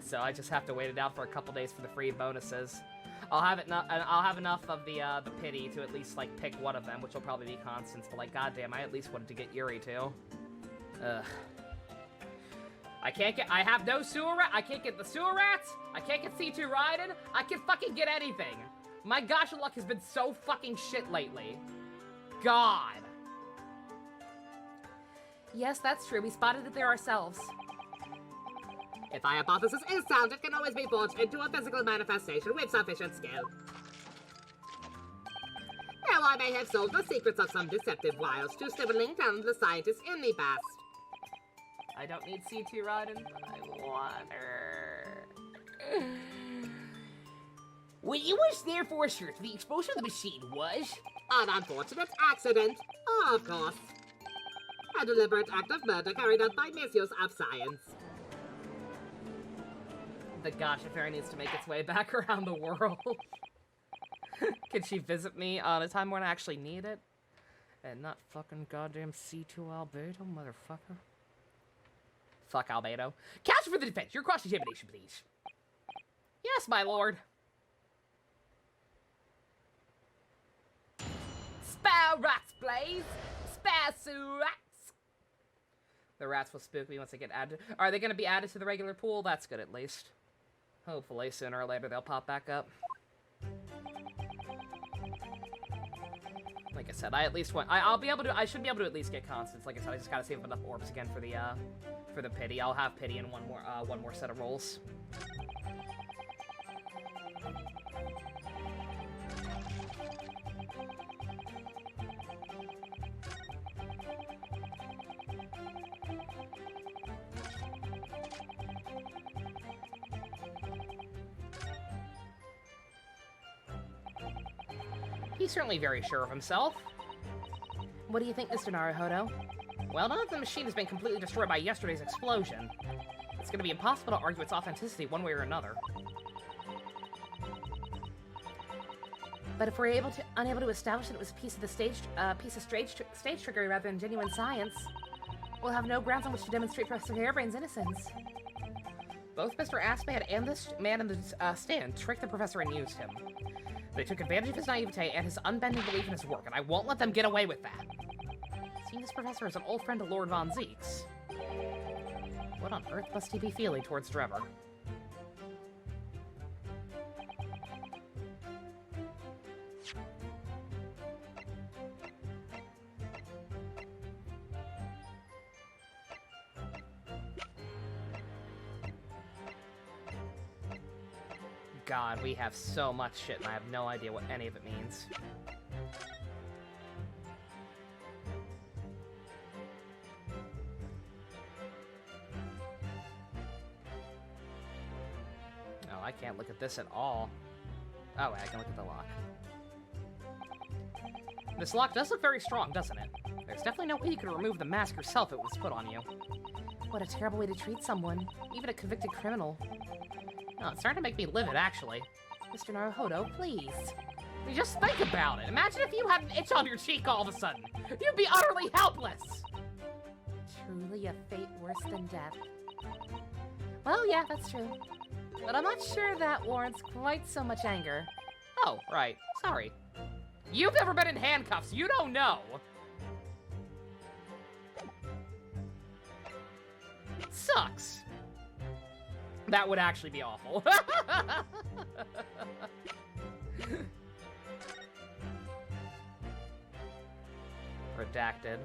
So I just have to wait it out for a couple days for the free bonuses. I'll have enough of the pity to at least, like, pick one of them, which will probably be Constance, but, like, goddamn, I at least wanted to get Yuri, too. Ugh. I have no sewer rat. I can't get the sewer rats. I can't get C2 Raiden. I can fucking get anything. My gacha luck has been so fucking shit lately. God. Yes, that's true. We spotted it there ourselves. If my hypothesis is sound, it can always be forged into a physical manifestation with sufficient skill. Now I may have sold the secrets of some deceptive wiles to sniveling talentless scientists in the past. I don't need C2 Raiden, but I want her. When you was there for sure, the explosion of the machine was... An unfortunate accident, of course. A deliberate act of murder carried out by misuse of science. The gacha fairy needs to make its way back around the world. Can she visit me on a time when I actually need it? And not fucking goddamn C2 Albedo, motherfucker. Fuck Albedo. Counsel for the defense, your cross-examination, please. Yes, my lord. Spare rats, please. Spare Sue rats. The rats will spook me once they get added. Are they going to be added to the regular pool? That's good, at least. Hopefully, sooner or later, they'll pop back up. Like I said, I at least want... I should be able to at least get Constance. Like I said, I just gotta save up enough orbs again for the pity. I'll have pity in one more set of rolls. He's certainly very sure of himself. What do you think, Mr. Naruhodo? Well, now that the machine has been completely destroyed by yesterday's explosion, it's going to be impossible to argue its authenticity one way or another. But if we're unable to establish that it was a piece of stage trickery rather than genuine science, we'll have no grounds on which to demonstrate Professor Harebrain's innocence. Both Mr. Assman and this man in the stand tricked the professor and used him. They took advantage of his naivete and his unbending belief in his work, and I won't let them get away with that. Seeing this professor is an old friend of Lord Von Zeke's. What on earth must he be feeling towards Trevor? God, we have so much shit, and I have no idea what any of it means. Oh, I can't look at this at all. Oh, wait, I can look at the lock. This lock does look very strong, doesn't it? There's definitely no way you could remove the mask yourself if it was put on you. What a terrible way to treat someone, even a convicted criminal. Oh, it's starting to make me livid, actually. Mr. Naruhodo, please. Just think about it. Imagine if you had an itch on your cheek all of a sudden. You'd be utterly helpless. Truly a fate worse than death. Well, yeah, that's true. But I'm not sure that warrants quite so much anger. Oh, right. Sorry. You've never been in handcuffs. You don't know. Sucks. That would actually be awful. Redacted.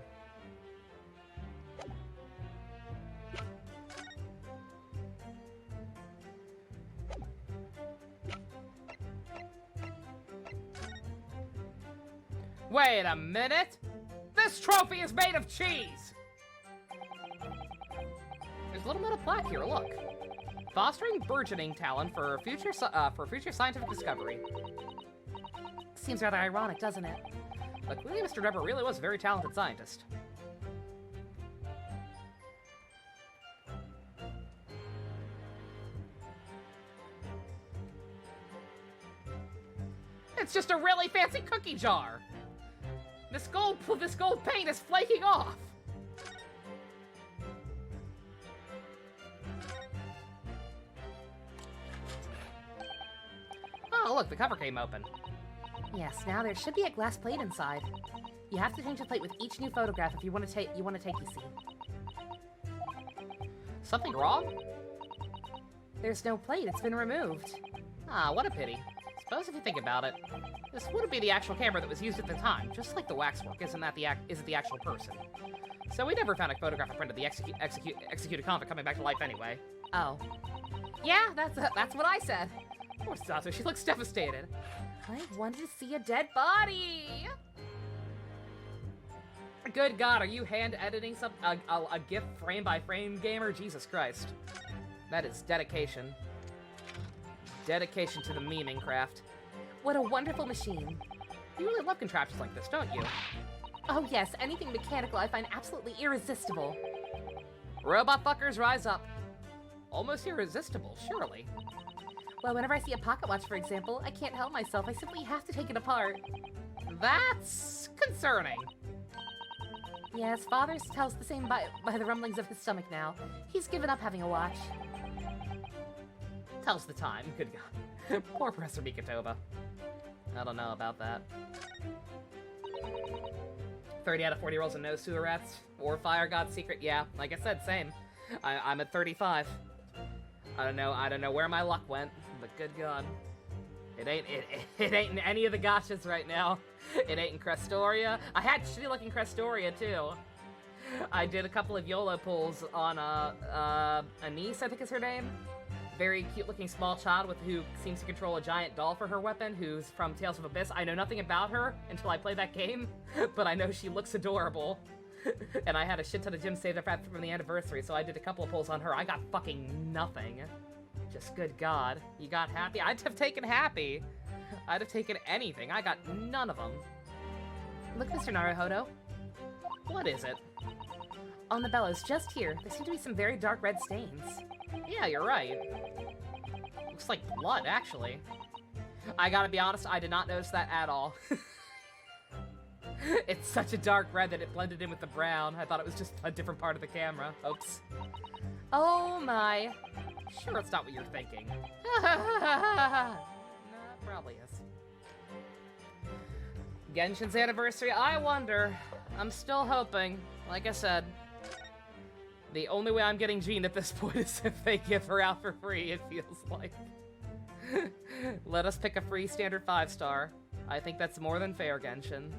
Wait a minute! This trophy is made of cheese! There's a little metal plaque here, look. Fostering burgeoning talent for future scientific discovery. Seems rather ironic, doesn't it? But clearly Mr. Trevor really was a very talented scientist. It's just a really fancy cookie jar! This gold paint is flaking off! Oh, look, the cover came open. Yes, now there should be a glass plate inside. You have to change the plate with each new photograph if you want to take you see. Something wrong? There's no plate, it's been removed. Ah, what a pity. Suppose if you think about it, this wouldn't be the actual camera that was used at the time, just like the waxwork isn't the actual person. So we never found a photograph or print of the executed convict coming back to life anyway. Oh. Yeah, that's what I said. Poor Sato, she looks devastated. I wanted to see a dead body! Good God, are you hand editing a GIF frame by frame, gamer? Jesus Christ. That is dedication. Dedication to the memeing craft. What a wonderful machine. You really love contraptions like this, don't you? Oh yes, anything mechanical I find absolutely irresistible. Robot fuckers, rise up. Almost irresistible, surely. Well, whenever I see a pocket watch, for example, I can't help myself. I simply have to take it apart. That's concerning. Yes, Father tells the same by the rumblings of his stomach now. He's given up having a watch. Tells the time. Good God. Poor Professor Mikotoba. I don't know about that. 30 out of 40 rolls and no sewer rats. Or Fire God's Secret. Yeah, like I said, same. I'm at 35. I don't know where my luck went, but good God. It ain't in any of the gotchas right now. It ain't in Crestoria. I had shitty looking Crestoria too. I did a couple of YOLO pulls on Anise, I think is her name. Very cute looking small child who seems to control a giant doll for her weapon, who's from Tales of Abyss. I know nothing about her until I play that game, but I know she looks adorable. And I had a shit ton of gems saved up from the anniversary, so I did a couple of pulls on her. I got fucking nothing. Just good God. You got Happy? I'd have taken Happy. I'd have taken anything. I got none of them. Look, Mr. Naruhodo. What is it? On the bellows just here, there seem to be some very dark red stains. Yeah, you're right. Looks like blood, actually. I gotta be honest, I did not notice that at all. It's such a dark red that it blended in with the brown. I thought it was just a different part of the camera. Oops. Oh my. Sure, it's not what you're thinking. Nah, probably is. Genshin's anniversary, I wonder. I'm still hoping. Like I said, the only way I'm getting Jean at this point is if they give her out for free, it feels like. Let us pick a free standard 5-star. I think that's more than fair, Genshin.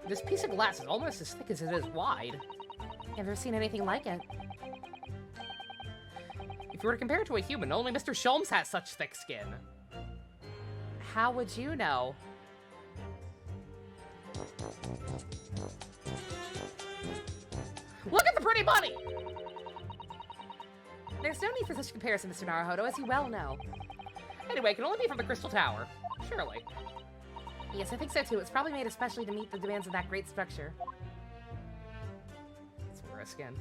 This piece of glass is almost as thick as it is wide. Never seen anything like it. If you were to compare it to a human, only Mr. Sholmes has such thick skin. How would you know? Look at the pretty bunny! There's no need for such comparison, Mr. Naruhodo, as you well know. Anyway, it can only be from the Crystal Tower. Surely. Yes, I think so too. It's probably made especially to meet the demands of that great structure. Let's wear a skin.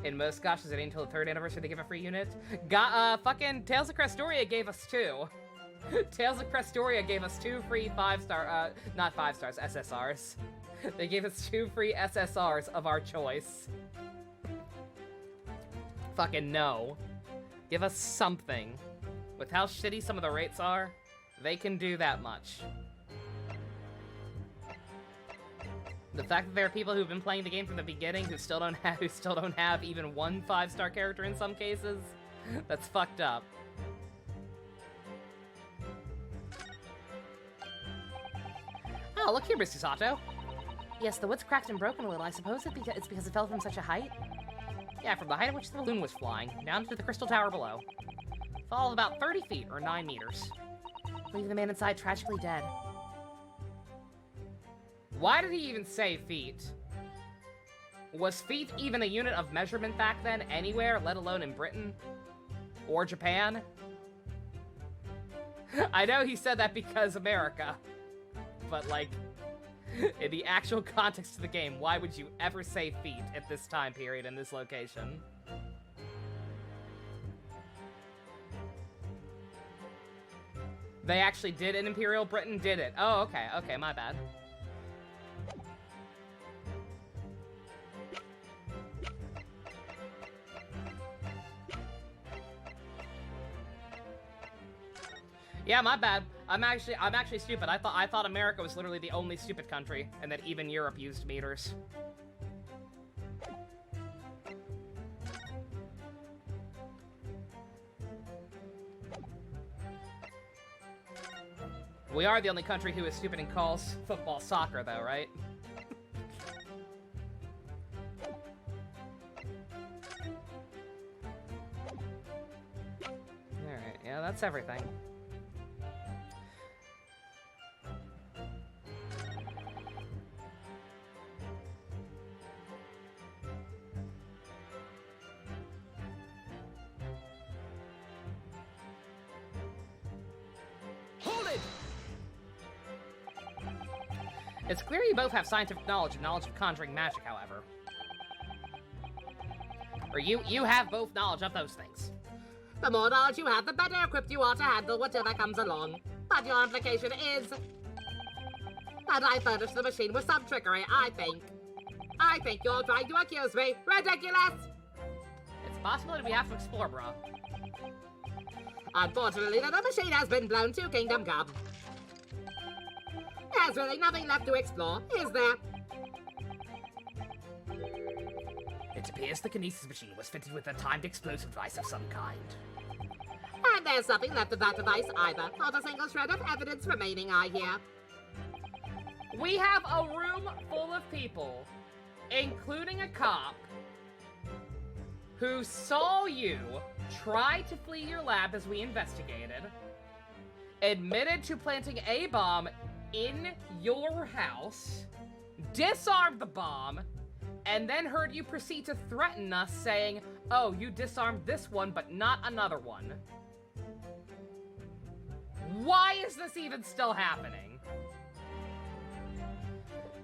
In most gotchas, it ain't until the 3rd anniversary they give a free unit. Fucking Tales of Crestoria gave us 2. Tales of Crestoria gave us 2 free 5-star, not 5 stars, SSRs. They gave us 2 free SSRs of our choice. Fucking no. Give us something. With how shitty some of the rates are, they can do that much. The fact that there are people who've been playing the game from the beginning who still don't have even one 5-star character in some cases, that's fucked up. Oh, look here, Mr. Sato. Yes, the wood's cracked and broken a little. I suppose it's because it fell from such a height. Yeah, from the height at which the balloon was flying, down to the crystal tower below. Fall of about 30 feet, or 9 meters. Leave the man inside tragically dead. Why did he even say feet? Was feet even a unit of measurement back then, anywhere, let alone in Britain? Or Japan? I know he said that because America. But, like, in the actual context of the game, why would you ever say feet at this time period in this location? They actually did in Imperial Britain, did it? Oh, okay, okay, my bad. Yeah, my bad. I'm actually stupid. I thought America was literally the only stupid country, and that even Europe used meters. We are the only country who is stupid and calls football soccer, though, right? Alright, yeah, that's everything. It's clear you both have scientific knowledge and knowledge of conjuring magic, however. Or you have both knowledge of those things. The more knowledge you have, the better equipped you are to handle whatever comes along. But your implication is that I furnished the machine with some trickery, I think. I think you're trying to accuse me. Ridiculous! It's a possibility we have to explore, bro. Unfortunately, the machine has been blown to Kingdom Come. There's really nothing left to explore, is there? It appears the kinesis machine was fitted with a timed explosive device of some kind. And there's nothing left of that device either. Not a single shred of evidence remaining, I hear. We have a room full of people, including a cop, who saw you try to flee your lab as we investigated, admitted to planting a bomb in your house, disarmed the bomb, and then heard you proceed to threaten us saying, oh, you disarmed this one, but not another one. Why is this even still happening?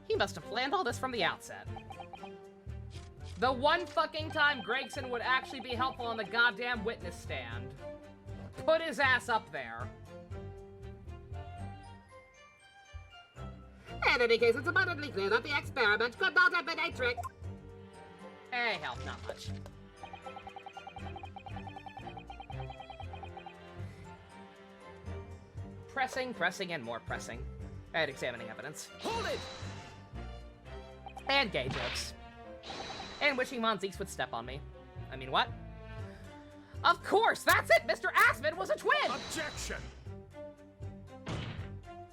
He must have planned all this from the outset. The one fucking time Gregson would actually be helpful on the goddamn witness stand. Put his ass up there. In any case, it's abundantly clear that the experiment could not have been a trick. Hey, hell, not much. Pressing, pressing, and more pressing. And examining evidence. Hold it! And gay jokes. And wishing Monzeeks would step on me. I mean, what? Of course, that's it! Mr. Aspen was a twin! Objection!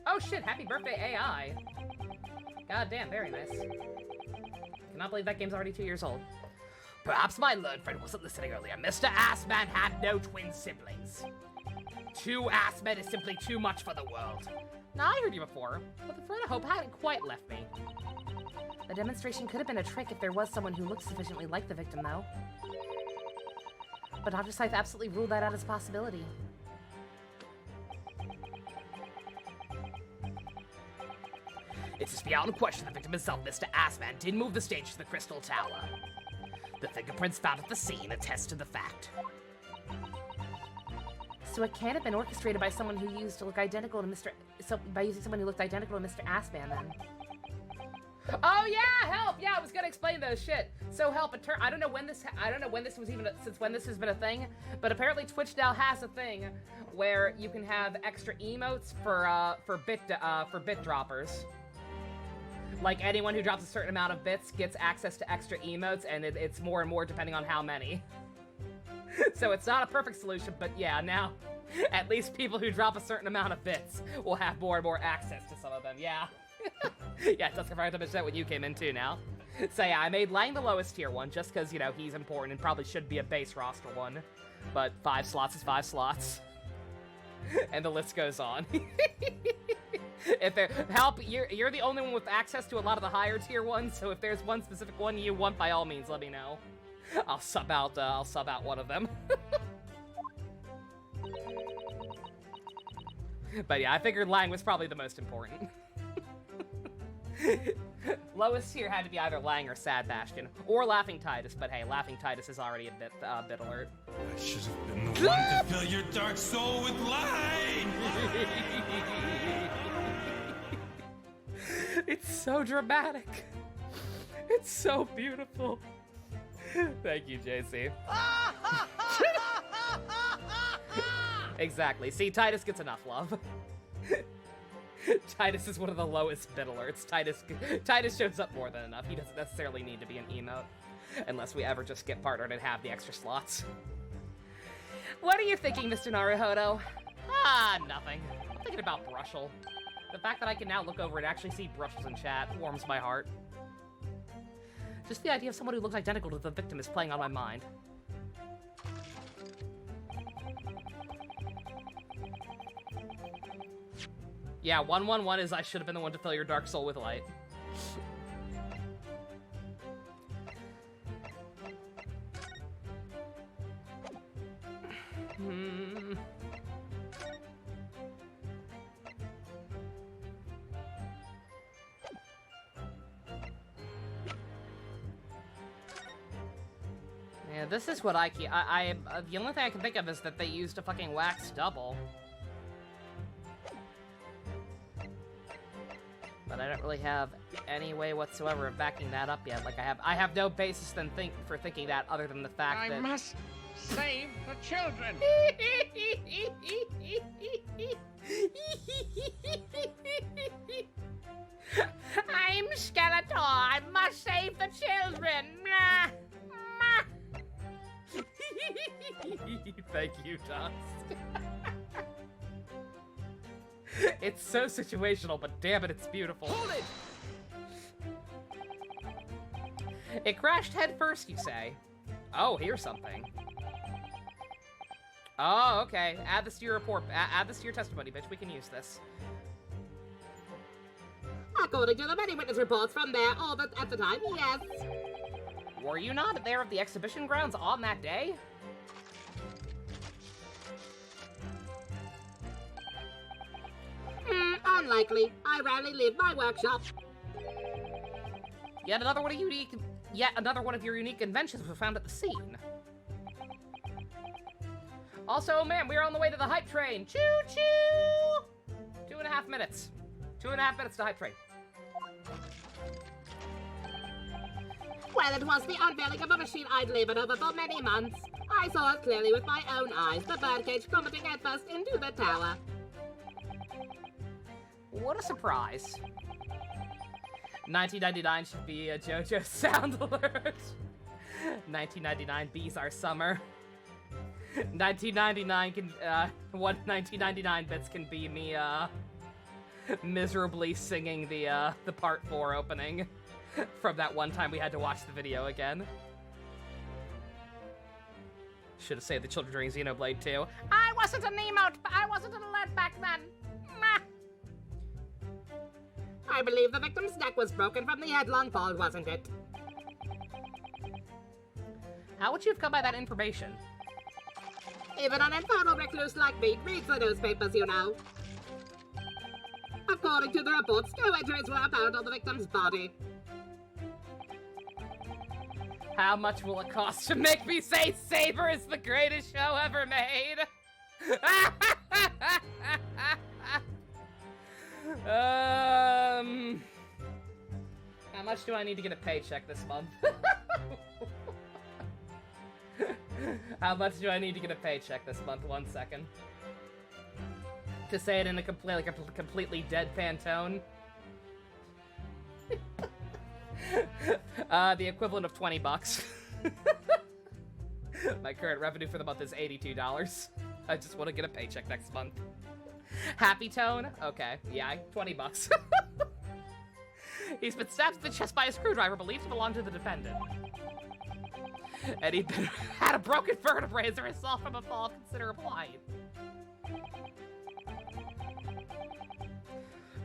Oh shit, happy birthday, AI. God damn, very nice. Cannot believe that game's already 2 years old. Perhaps my learned friend wasn't listening earlier. Mr. Assman had no twin siblings. 2 Assmen is simply too much for the world. Now, I heard you before, but the thread of hope hadn't quite left me. The demonstration could have been a trick if there was someone who looked sufficiently like the victim, though. But Dr. Scythe absolutely ruled that out as a possibility. It is beyond question the victim himself, Mr. Assman, did move the stage to the Crystal Tower. The fingerprints found at the scene attest to the fact. So it can't have been orchestrated by someone who used to look identical to by using someone who looked identical to Mr. Assman, then. Oh yeah, help! Yeah, I was gonna explain those shit. So help! I don't know when this was even since when this has been a thing, but apparently Twitch now has a thing where you can have extra emotes for bit droppers. Like anyone who drops a certain amount of bits gets access to extra emotes, and it's more and more depending on how many. So it's not a perfect solution, but yeah, now at least people who drop a certain amount of bits will have more and more access to some of them. Yeah. Yeah, Tusker forgot to mention that when you came in too now. So yeah, I made Lang the lowest tier one just because, you know, he's important and probably should be a base roster one. But 5 slots is 5 slots. And the list goes on. If there help, you're the only one with access to a lot of the higher tier ones, so if there's one specific one you want, by all means, let me know. I'll sub out one of them. But yeah, I figured Lang was probably the most important. Lowest tier had to be either Lang or Sad Bastion, or Laughing Titus, but hey, Laughing Titus is already a bit alert. I should have been the one to fill your dark soul with light! It's so dramatic. It's so beautiful. Thank you, JC. Exactly. See, Titus gets enough love. Titus is one of the lowest bit alerts. Titus shows up more than enough. He doesn't necessarily need to be an emote. Unless we ever just get partnered and have the extra slots. What are you thinking, Mr. Naruhodo? Ah, nothing. I'm thinking about Brushel. The fact that I can now look over and actually see Brushels in chat warms my heart. Just the idea of someone who looks identical to the victim is playing on my mind. Yeah, 111 is I should have been the one to fill your dark soul with light. Yeah, this is what I keep. The only thing I can think of is that they used a fucking wax double. But I don't really have any way whatsoever of backing that up yet. Like I have no basis for thinking that other than the fact that I must save the children. I'm Skeletor. I must save the children. Thank you, Dust. It's so situational, but damn it, it's beautiful. Hold it! It crashed head first, you say? Oh, here's something. Oh, okay. Add this to your report. Add this to your testimony, bitch. We can use this. According to the many witness reports from there, all but at the time, yes. Were you not there at the exhibition grounds on that day? Unlikely. I rarely leave my workshop. Yet another one of your unique inventions was found at the scene. Also, ma'am, we are on the way to the hype train. Choo-choo! 2.5 minutes. 2.5 minutes to hype train. Well, it was the unveiling of a machine I'd labored over for many months. I saw it clearly with my own eyes, the birdcage plummeting headfirst into the tower. What a surprise. 1999 should be a JoJo sound alert. 1999 bees our summer. 1999 can, 1999 bits can be me, miserably singing the part 4 opening from that one time we had to watch the video again. Should have saved the children during Xenoblade 2. I wasn't an emote, but I wasn't an alert back then. Meh. I believe the victim's neck was broken from the headlong fall, wasn't it? How would you have come by that information? Even an infernal recluse like me reads the newspapers, you know. According to the reports, no injuries were apparent on the victim's body. How much will it cost to make me say Saber is the greatest show ever made? How much do I need to get a paycheck this month? How much do I need to get a paycheck this month? 1 second. To say it in a completely deadpan tone. The equivalent of 20 bucks. My current revenue for the month is $82. I just want to get a paycheck next month. Happy tone? Okay, yeah, 20 bucks. He's been stabbed in the chest by a screwdriver believed to belong to the defendant. And had a broken vertebrae as a result from a fall of considerable height.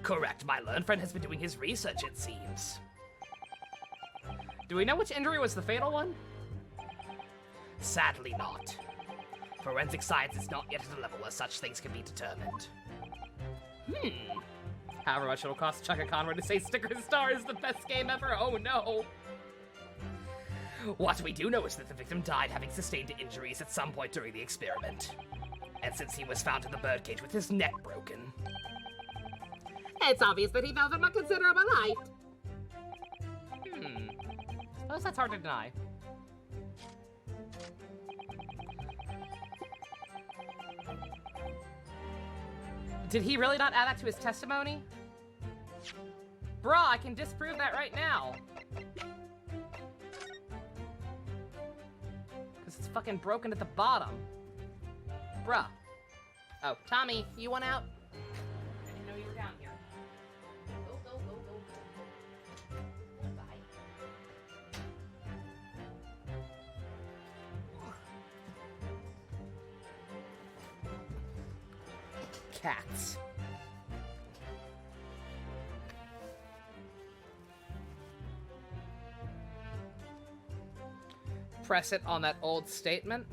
Correct, my learned friend has been doing his research, it seems. Do we know which injury was the fatal one? Sadly not. Forensic science is not yet at a level where such things can be determined. However much it'll cost Chuck and Conrad to say Sticker Star is the best game ever, oh no! What we do know is that the victim died having sustained injuries at some point during the experiment. And since he was found in the birdcage with his neck broken... It's obvious that he fell from a considerable height. Suppose that's hard to deny. Did he really not add that to his testimony? Bruh, I can disprove that right now. Because it's fucking broken at the bottom. Bruh. Oh, Tommy, you want out? I didn't know you were down here. Go. Bye. Cats. Press it on that old statement.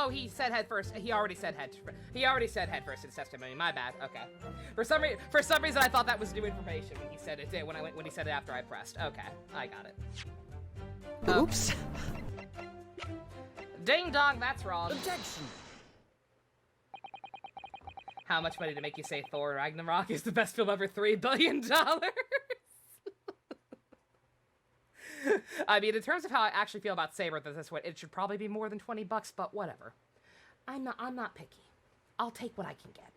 Oh, he said head first. He already said head first in his testimony. My bad. Okay. For some reason I thought that was new information when he said it. When he said it after I pressed. Okay, I got it. Oops. Ding dong, that's wrong. Objection. How much money to make you say Thor Ragnarok is the best film ever? $3 billion? I mean, in terms of how I actually feel about Saber, this one, it should probably be more than 20 bucks, but whatever. I'm not picky. I'll take what I can get.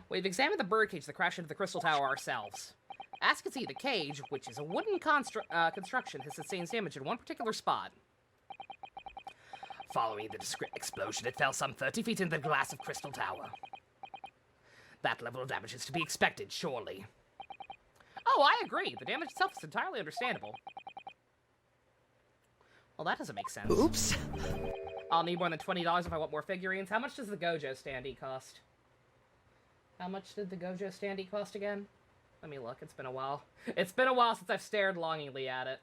We've examined the birdcage that crashed into the Crystal Tower ourselves. As you can see, the cage, which is a wooden construction, has sustained damage in one particular spot. Following the explosion, it fell some 30 feet into the glass of Crystal Tower. That level of damage is to be expected, surely. Oh, I agree. The damage itself is entirely understandable. Well, that doesn't make sense. Oops. I'll need more than $20 if I want more figurines. How much does the Gojo standee cost? How much did the Gojo standee cost again? Let me look. It's been a while. It's been a while since I've stared longingly at it.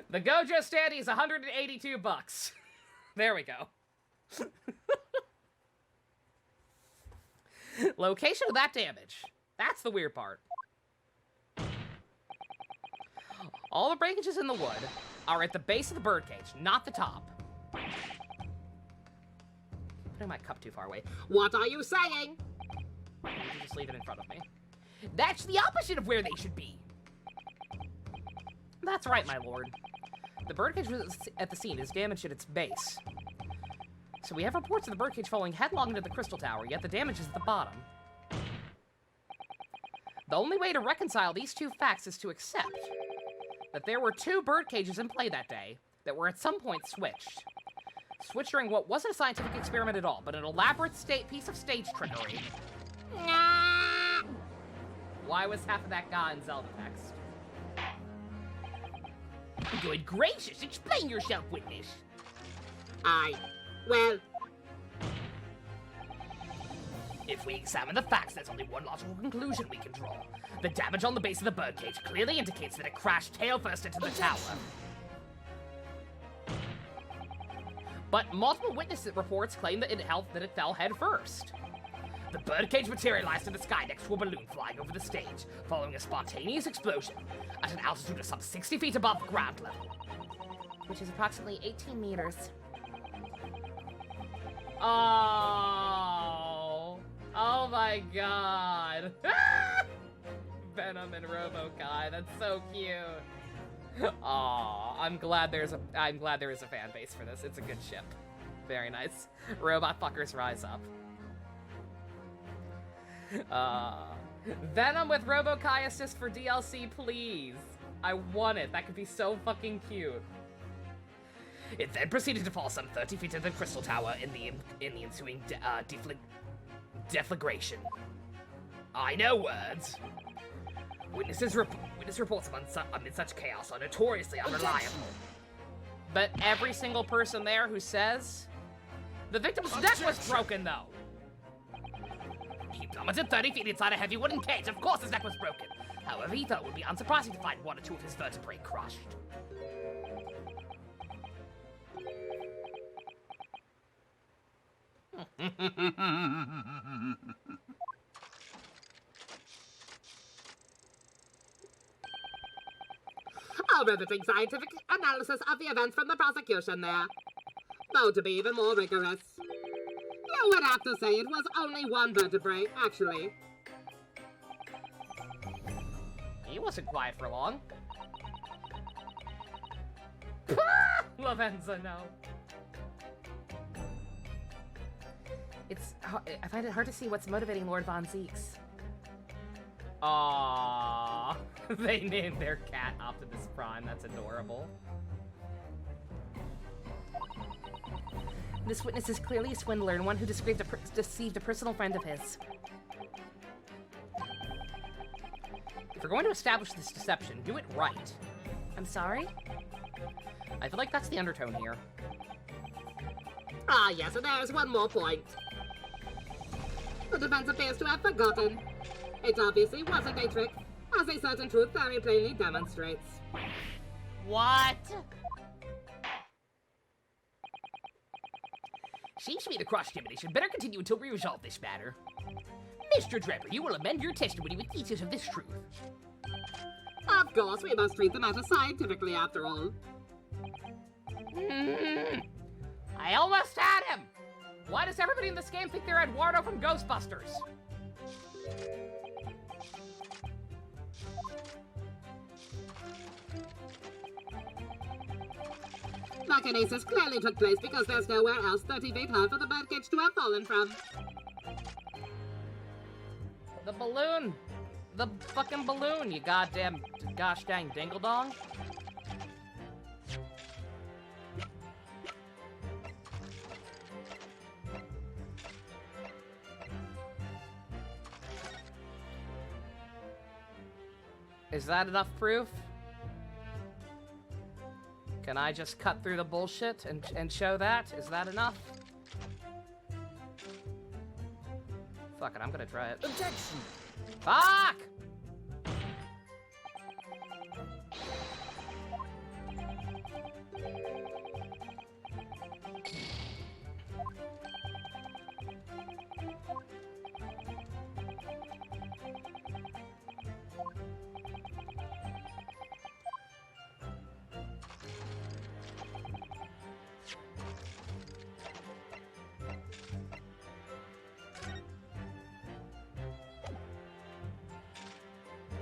The Gojo standee is 182 bucks. There we go. Location of that damage. That's the weird part. All the breakages in the wood are at the base of the birdcage, not the top. Putting my cup too far away. What are you saying? You just leave it in front of me. That's the opposite of where they should be. That's right, my lord. The birdcage at the scene is damaged at its base. So we have reports of the birdcage falling headlong into the crystal tower, yet the damage is at the bottom. The only way to reconcile these two facts is to accept that there were two birdcages in play that day that were at some point switched. Switched during what wasn't a scientific experiment at all, but an elaborate piece of stage trickery. Why was half of that guy in Zelda text? Good gracious, explain yourself, witness. Well, If we examine the facts, there's only one logical conclusion we can draw. The damage on the base of the birdcage clearly indicates that it crashed tail first into the tower. But multiple witness reports claim that it fell head first. The birdcage materialized in the sky next to a balloon flying over the stage, following a spontaneous explosion at an altitude of some 60 feet above ground level. Which is approximately 18 meters. Oh my god. Venom and Robo-Kai, that's so cute. Aw, I'm glad there is a fan base for this. It's a good ship. Very nice. Robot fuckers rise up. Venom with Robo-Kai assist for DLC, please. I want it. That could be so fucking cute. It then proceeded to fall some 30 feet into the crystal tower in the ensuing deflagration. I know words. Witness reports amid such chaos are notoriously unreliable. But every single person there who says the victim's neck was broken, though. He plummeted 30 feet inside a heavy wooden cage. Of course his neck was broken. However, he thought it would be unsurprising to find one or two of his vertebrae crushed. a riveting scientific analysis of the events from the prosecution there. Though to be even more rigorous, you would have to say it was only one vertebrae, actually. He wasn't quiet for long. Lavenza, no. I find it hard to see what's motivating Lord Von Zeeks. Aww. They named their cat Optimus Prime. That's adorable. This witness is clearly a swindler and one who deceived a personal friend of his. If we're going to establish this deception, do it right. I'm sorry? I feel like that's the undertone here. Ah, yes, and there's one more point. The defense appears to have forgotten. It obviously wasn't a trick, as a certain truth very plainly demonstrates. What? Seems to me the cross-examination better continue until we resolve this matter. Mr. Drebber, you will amend your testimony with details of this truth. Of course, we must treat the matter scientifically after all. I almost had him! Why does everybody in this game think they're Eduardo from Ghostbusters? The kinesis clearly took place because there's nowhere else 30 feet high for the birdcage to have fallen from. The balloon! The fucking balloon, you goddamn gosh dang dingle-dong. Is that enough proof? Can I just cut through the bullshit and show that? Is that enough? Fuck it, I'm gonna try it. Objection! Fuck!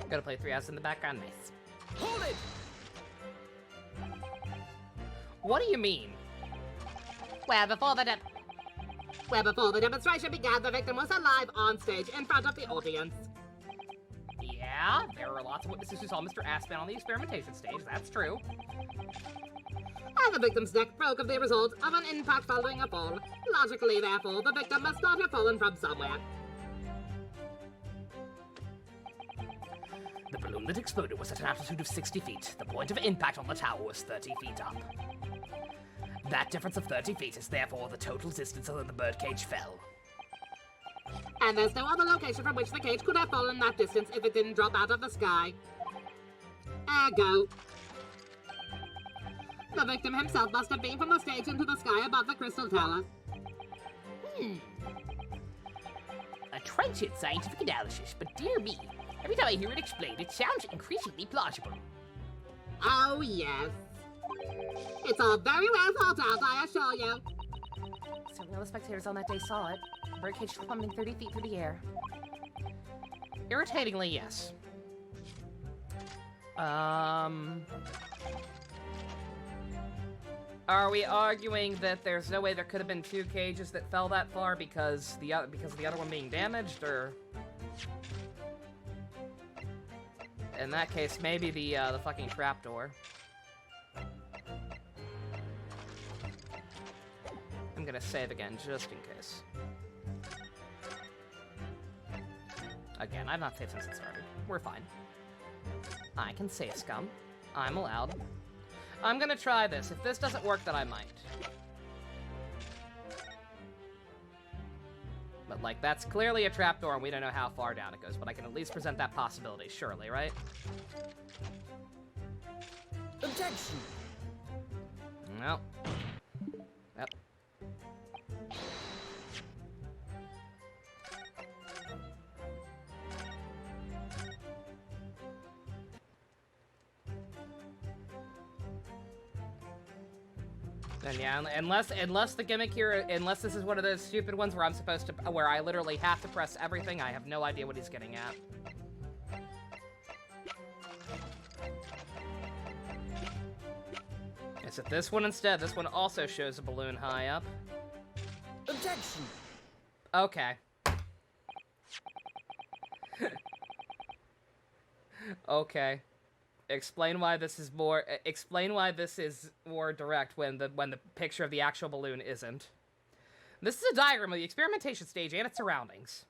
Gotta play 3 hours in the background, nice. Hold it! What do you mean? Where before the demonstration began, the victim was alive on stage in front of the audience. Yeah, there were lots of witnesses who saw Mr. Aspen on the experimentation stage, that's true. And the victim's neck broke as the result of an impact following a fall. Logically, therefore, the victim must not have fallen from somewhere. The balloon that exploded was at an altitude of 60 feet. The point of impact on the tower was 30 feet up. That difference of 30 feet is therefore the total distance that the birdcage fell. And there's no other location from which the cage could have fallen that distance if it didn't drop out of the sky. Ergo, the victim himself must have been from the stage into the sky above the crystal tower. A trenchant scientific analysis, but dear me, every time I hear it explained, it sounds increasingly plausible. Oh, yes. It's all very well thought out, I assure you. Certainly all the spectators on that day saw it. The birdcage plummeting 30 feet through the air. Irritatingly, yes. Are we arguing that there's no way there could have been 2 cages that fell that far because of the other one being damaged, or? In that case, maybe the fucking trapdoor. I'm gonna save again, just in case. Again, I've not saved since it started. We're fine. I can save, scum. I'm allowed. I'm gonna try this. If this doesn't work, then I might. But, like, that's clearly a trapdoor, and we don't know how far down it goes, but I can at least present that possibility, surely, right? Objection! No. Yep. Then yeah, unless the gimmick here, unless this is one of those stupid ones where I'm supposed to, where I literally have to press everything, I have no idea what he's getting at. Is it this one instead? This one also shows a balloon high up. Objection! Okay. Okay. Explain why this is more direct when the picture of the actual balloon isn't. This is a diagram of the experimentation stage and its surroundings.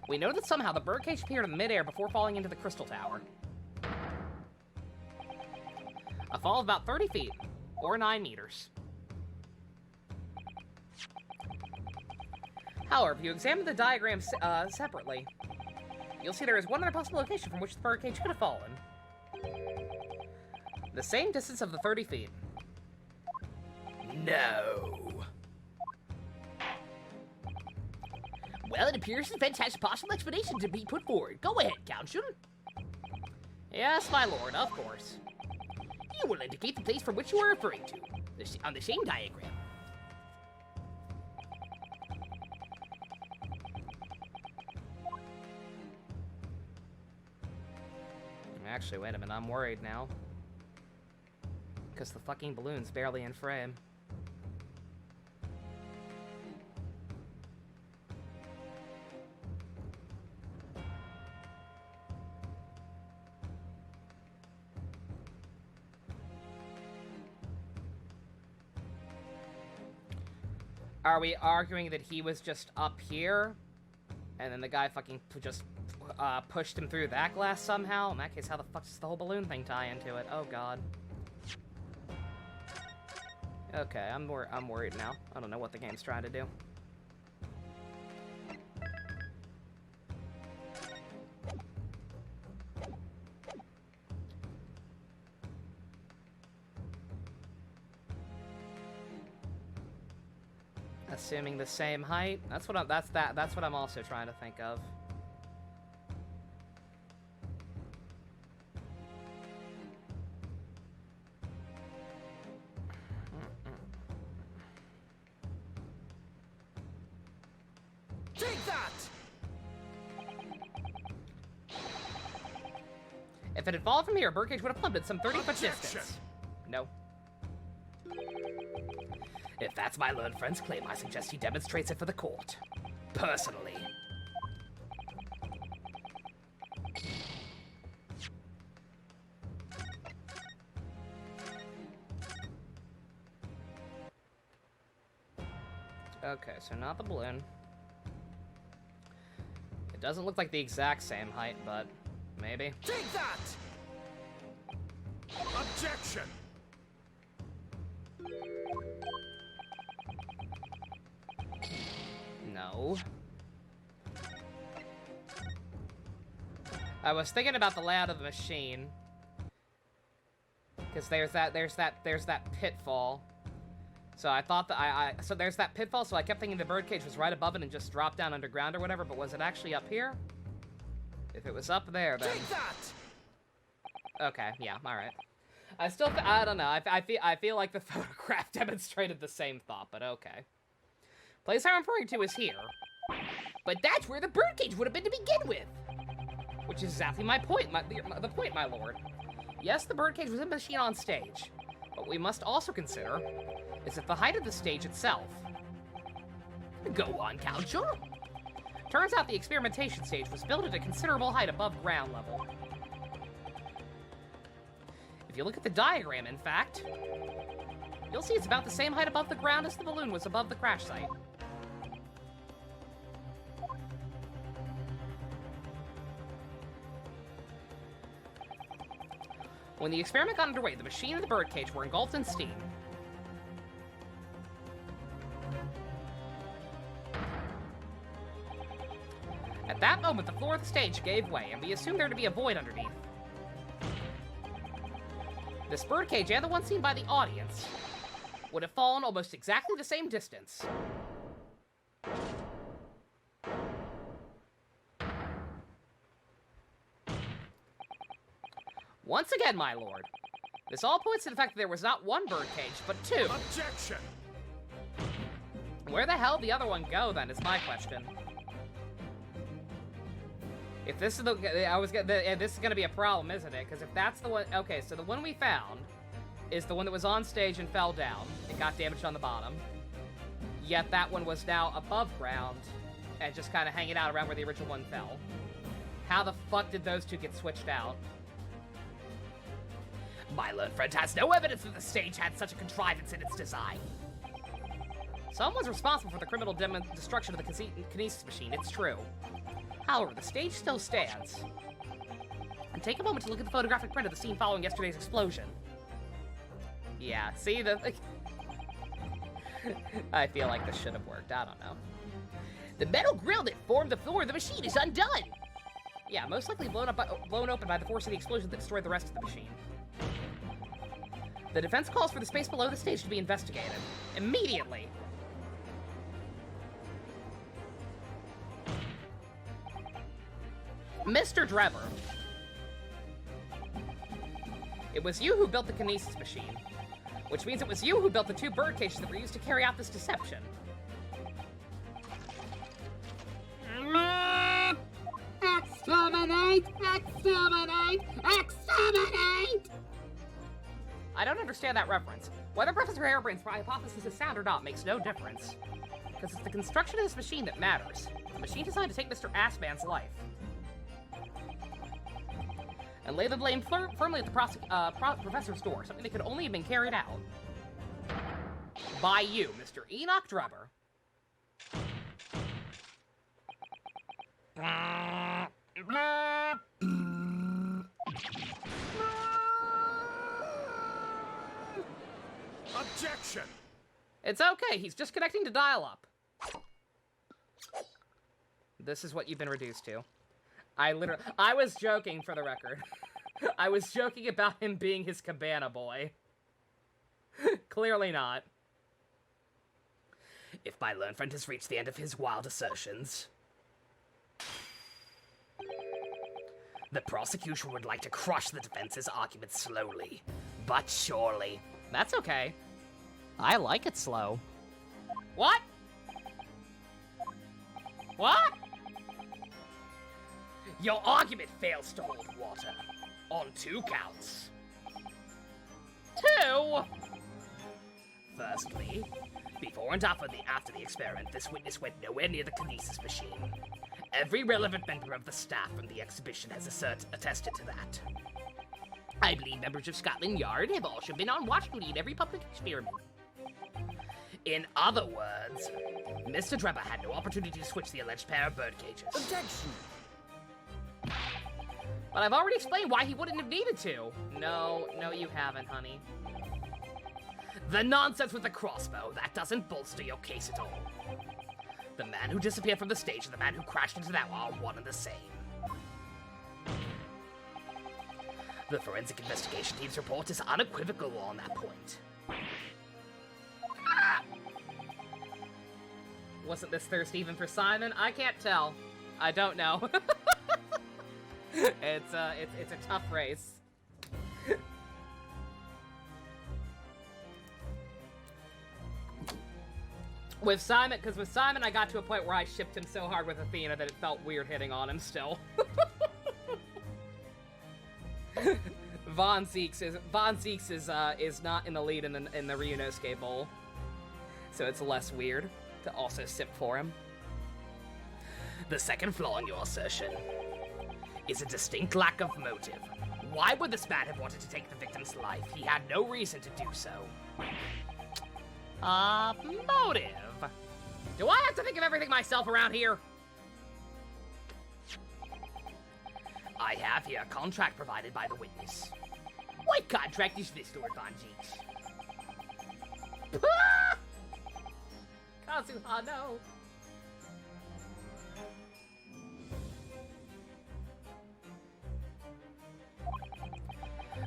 We know that somehow the birdcage appeared in midair before falling into the crystal tower. A fall of about 30 feet, or 9 meters. However, if you examine the diagrams separately, you'll see there is one other possible location from which the birdcage could have fallen. The same distance of the 30 feet. No. Well, it appears the fence has a possible explanation to be put forward. Go ahead, Counsel. Yes, my lord, of course. You will indicate the place from which you are referring to, on the same diagram. Actually, wait a minute, I'm worried now. Because the fucking balloon's barely in frame. Are we arguing that he was just up here? And then the guy fucking just pushed him through that glass somehow? In that case, how the fuck does the whole balloon thing tie into it? Oh god. Okay, I'm worried now. I don't know what the game's trying to do. Assuming the same height. That's what I'm also trying to think of. Take that! If it had fallen from here, Birdcage would have plummeted some 30-foot distance. No. If that's my learned friend's claim, I suggest he demonstrates it for the court. Personally. Okay, so not the balloon. It doesn't look like the exact same height, but maybe. Take that! Objection! No. I was thinking about the layout of the machine. Because there's that pitfall. So I thought that so there's that pitfall, so I kept thinking the birdcage was right above it and just dropped down underground or whatever, but was it actually up here? If it was up there, then... Take that! Okay, yeah, alright. I don't know, I feel like the photograph demonstrated the same thought, but okay. Place I'm referring to is here. But that's where the birdcage would have been to begin with. Which is exactly my point, the point, my lord. Yes, the birdcage was a machine on stage. What we must also consider is that the height of the stage itself. Go on, Counsel. Turns out the experimentation stage was built at a considerable height above ground level. If you look at the diagram, in fact, you'll see it's about the same height above the ground as the balloon was above the crash site. When the experiment got underway, the machine and the birdcage were engulfed in steam. At that moment, the floor of the stage gave way, and we assumed there to be a void underneath. This birdcage and the one seen by the audience would have fallen almost exactly the same distance. Once again, my lord, this all points to the fact that there was not one birdcage, but two. Objection! Where the hell did the other one go, then, is my question. If this is this is gonna be a problem, isn't it? Because if that's the one, okay, so the one we found is the one that was on stage and fell down. It got damaged on the bottom. Yet that one was now above ground and just kind of hanging out around where the original one fell. How the fuck did those two get switched out? My learned friend has no evidence that the stage had such a contrivance in its design. Someone's responsible for the criminal destruction of the kinesis machine, it's true. However, the stage still stands. And take a moment to look at the photographic print of the scene following yesterday's explosion. Yeah, see, I feel like this should have worked, I don't know. The metal grill that formed the floor of the machine is undone. Yeah, most likely blown open by the force of the explosion that destroyed the rest of the machine. The defense calls for the space below the stage to be investigated. Immediately! Mr. Drebber, it was you who built the kinesis machine, which means it was you who built the two bird cages that were used to carry out this deception. Exterminate! Exterminate! Exterminate! I don't understand that reference. Whether Professor Harebrain's hypothesis is sound or not makes no difference. Because it's the construction of this machine that matters. The machine designed to take Mr. Assman's life. And lay the blame firmly at the professor's door, something that could only have been carried out by you, Mr. Enoch Drebber. Objection! It's okay, he's just connecting to dial-up. This is what you've been reduced to. I was joking, for the record. I was joking about him being his cabana boy. Clearly not. If my learned friend has reached the end of his wild assertions, the prosecution would like to crush the defense's argument slowly, but surely. That's okay. I like it slow. What? What? Your argument fails to hold water. On 2 counts. 2? Firstly, before and after the experiment, this witness went nowhere near the kinesis machine. Every relevant member of the staff from the exhibition has attested to that. I believe members of Scotland Yard have also been on watch duty at every public experiment. In other words, Mr. Drebber had no opportunity to switch the alleged pair of bird cages. Objection! But I've already explained why he wouldn't have needed to. No, you haven't, honey. The nonsense with the crossbow, that doesn't bolster your case at all. The man who disappeared from the stage and the man who crashed into that are one and the same. The forensic investigation team's report is unequivocal on that point. Wasn't this thirst even for Simon? I can't tell. I don't know. It's a tough race. With Simon I got to a point where I shipped him so hard with Athena that it felt weird hitting on him still. Von Zeeks is not in the lead in the Ryunosuke Bowl, so it's less weird to also sip for him. The second flaw in your assertion is a distinct lack of motive. Why would this man have wanted to take the victim's life? He had no reason to do so. Motive. Do I have to think of everything myself around here? I have here a contract provided by the witness. What contract is this, Lord Von Zeeks? Kazuha, no.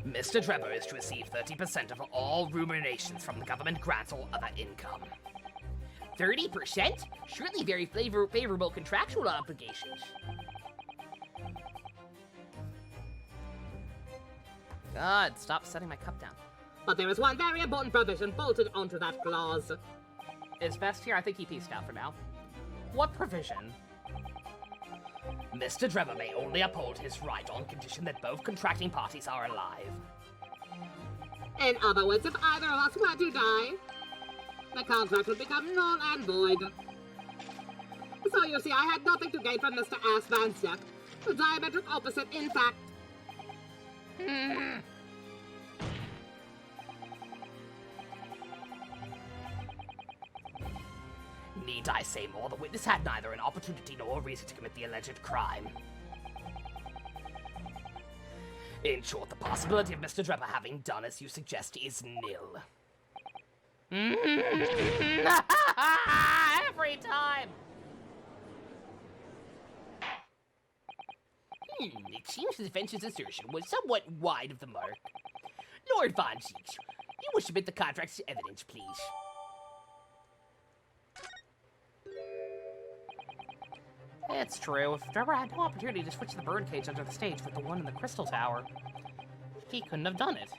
Mr. Drebber is to receive 30% of all ruminations from the government grants or other income. 30%? Surely very favorable contractual obligations. God, stop setting my cup down. But there is one very important provision bolted onto that clause. Is Vest here? I think he pieced out for now. What provision? Mr. Drebber may only uphold his right on condition that both contracting parties are alive. In other words, if either of us were to die, the contract would become null and void. So you see, I had nothing to gain from Mr. Ass Van Step. The diametric opposite, in fact. Need I say more? The witness had neither an opportunity nor a reason to commit the alleged crime. In short, the possibility of Mr. Drebber having done as you suggest is nil. Every time! It seems the defense's assertion was somewhat wide of the mark. Lord Von Zeeks, you will submit the contracts to evidence, please. It's true. If Drebber had no opportunity to switch the birdcage under the stage with the one in the crystal tower, he couldn't have done it.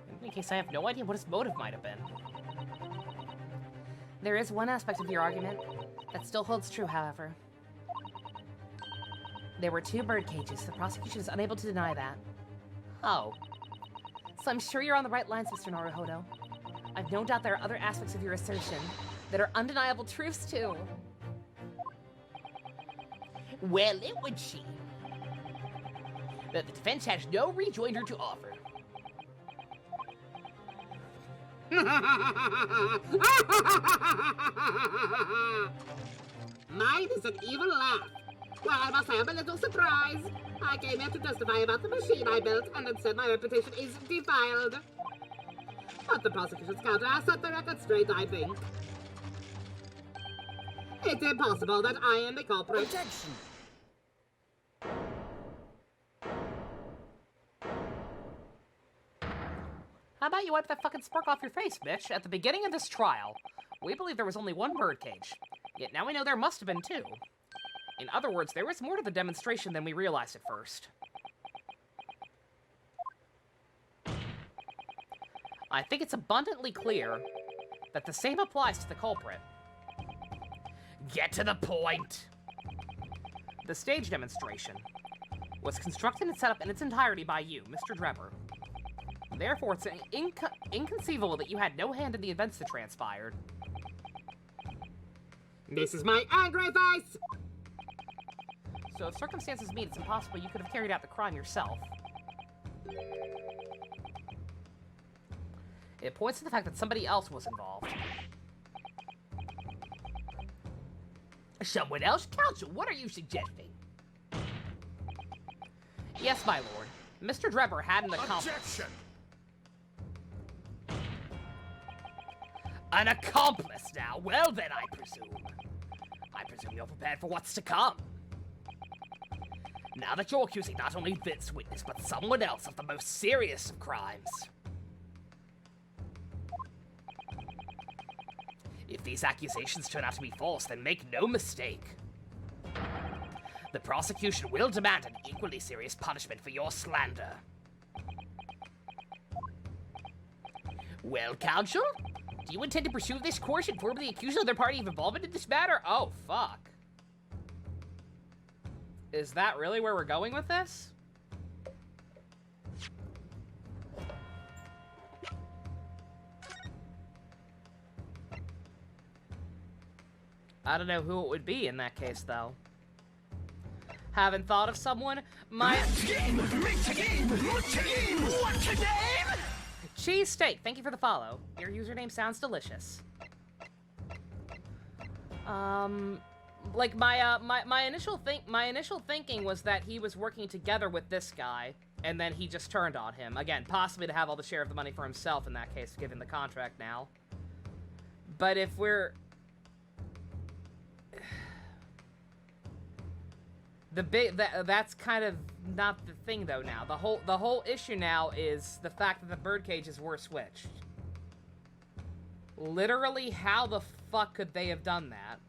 In any case, I have no idea what his motive might have been. There is one aspect of your argument that still holds true, however. There were 2 bird cages. The prosecution is unable to deny that. Oh. So I'm sure you're on the right lines, Mr. Naruhodo. I've no doubt there are other aspects of your assertion that are undeniable truths, too. Well, it would seem that the defense has no rejoinder to offer. Mine is an evil laugh. Well, I must say I'm a little surprised. I came here to testify about the machine I built, and instead my reputation is defiled. But the prosecution's counter has set the record straight, I think. It's impossible that I am the culprit. Objection. How about you wipe that fucking smirk off your face, bitch? At the beginning of this trial, we believe there was only one birdcage. Yet now we know there must have been two. In other words, there was more to the demonstration than we realized at first. I think it's abundantly clear that the same applies to the culprit. Get to the point! The stage demonstration was constructed and set up in its entirety by you, Mr. Drebber. Therefore, it's inconceivable that you had no hand in the events that transpired. This is my angry face! So if circumstances mean it's impossible, you could have carried out the crime yourself. It points to the fact that somebody else was involved. Someone else? Counsel, what are you suggesting? Yes, my lord. Mr. Drebber had an accomplice. Objection. An accomplice now? Well then, I presume. I presume you're prepared for what's to come. Now that you're accusing not only this witness, but someone else of the most serious of crimes. If these accusations turn out to be false, then make no mistake. The prosecution will demand an equally serious punishment for your slander. Well, counsel? Do you intend to pursue this course and formally accuse another party of involvement in this matter? Oh, fuck. Is that really where we're going with this? I don't know who it would be in that case, though. Haven't thought of someone? Cheesesteak, thank you for the follow. Your username sounds delicious. Like my initial thinking was that he was working together with this guy, and then he just turned on him. Again, possibly to have all the share of the money for himself in that case, given the contract now. But if we're... that's kind of not the thing though now. The whole issue now is the fact that the bird cages were switched. Literally, how the fuck could they have done that?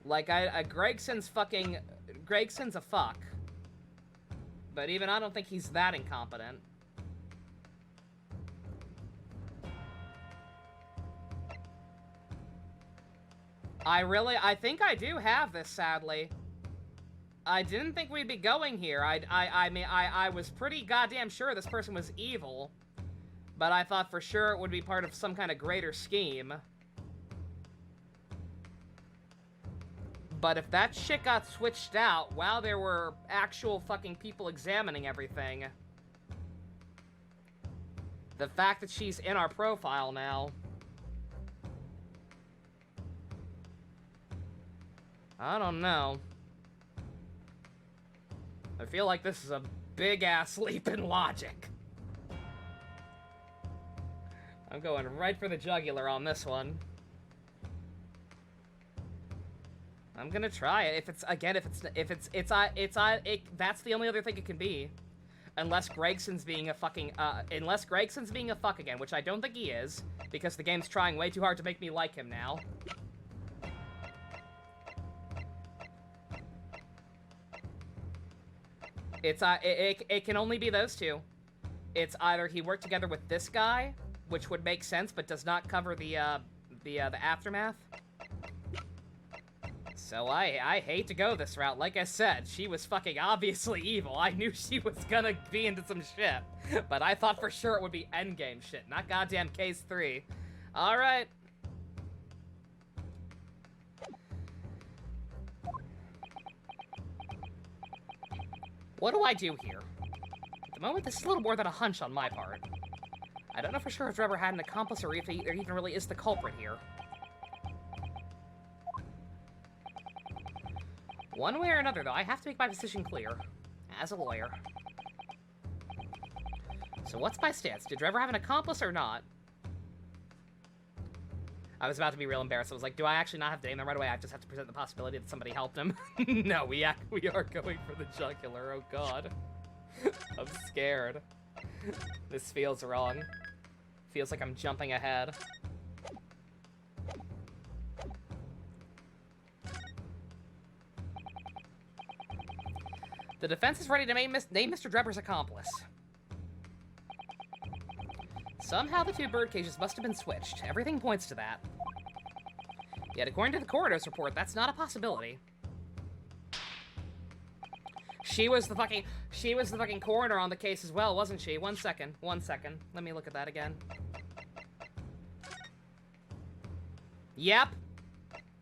Like, Gregson's a fuck. But even I don't think he's that incompetent. I think I do have this, sadly. I didn't think we'd be going here. I mean, I was pretty goddamn sure this person was evil. But I thought for sure it would be part of some kind of greater scheme. But if that shit got switched out while there were actual fucking people examining everything... The fact that she's in our profile now... I don't know. I feel like this is a big-ass leap in logic. I'm going right for the jugular on this one. I'm gonna try it. That's the only other thing it can be. Unless Gregson's being a fucking, unless Gregson's being a fuck again, which I don't think he is, because the game's trying way too hard to make me like him now. It can only be those two. It's either he worked together with this guy, which would make sense, but does not cover the aftermath. So I hate to go this route. Like I said, she was fucking obviously evil. I knew she was gonna be into some shit. But I thought for sure it would be endgame shit, not goddamn case 3. Alright. What do I do here? At the moment, this is a little more than a hunch on my part. I don't know for sure if Drebber had an accomplice or if he even really is the culprit here. One way or another, though, I have to make my position clear. As a lawyer. So what's my stance? Did Trevor have an accomplice or not? I was about to be real embarrassed. I was like, do I actually not have to name them right away? I just have to present the possibility that somebody helped him. No, we are going for the jugular. Oh, God. I'm scared. This feels wrong. Feels like I'm jumping ahead. The defense is ready to name Mr. Drebber's accomplice. Somehow the two bird cages must have been switched. Everything points to that. Yet according to the coroner's report, that's not a possibility. She was the fucking coroner on the case as well, wasn't she? One second. Let me look at that again. Yep.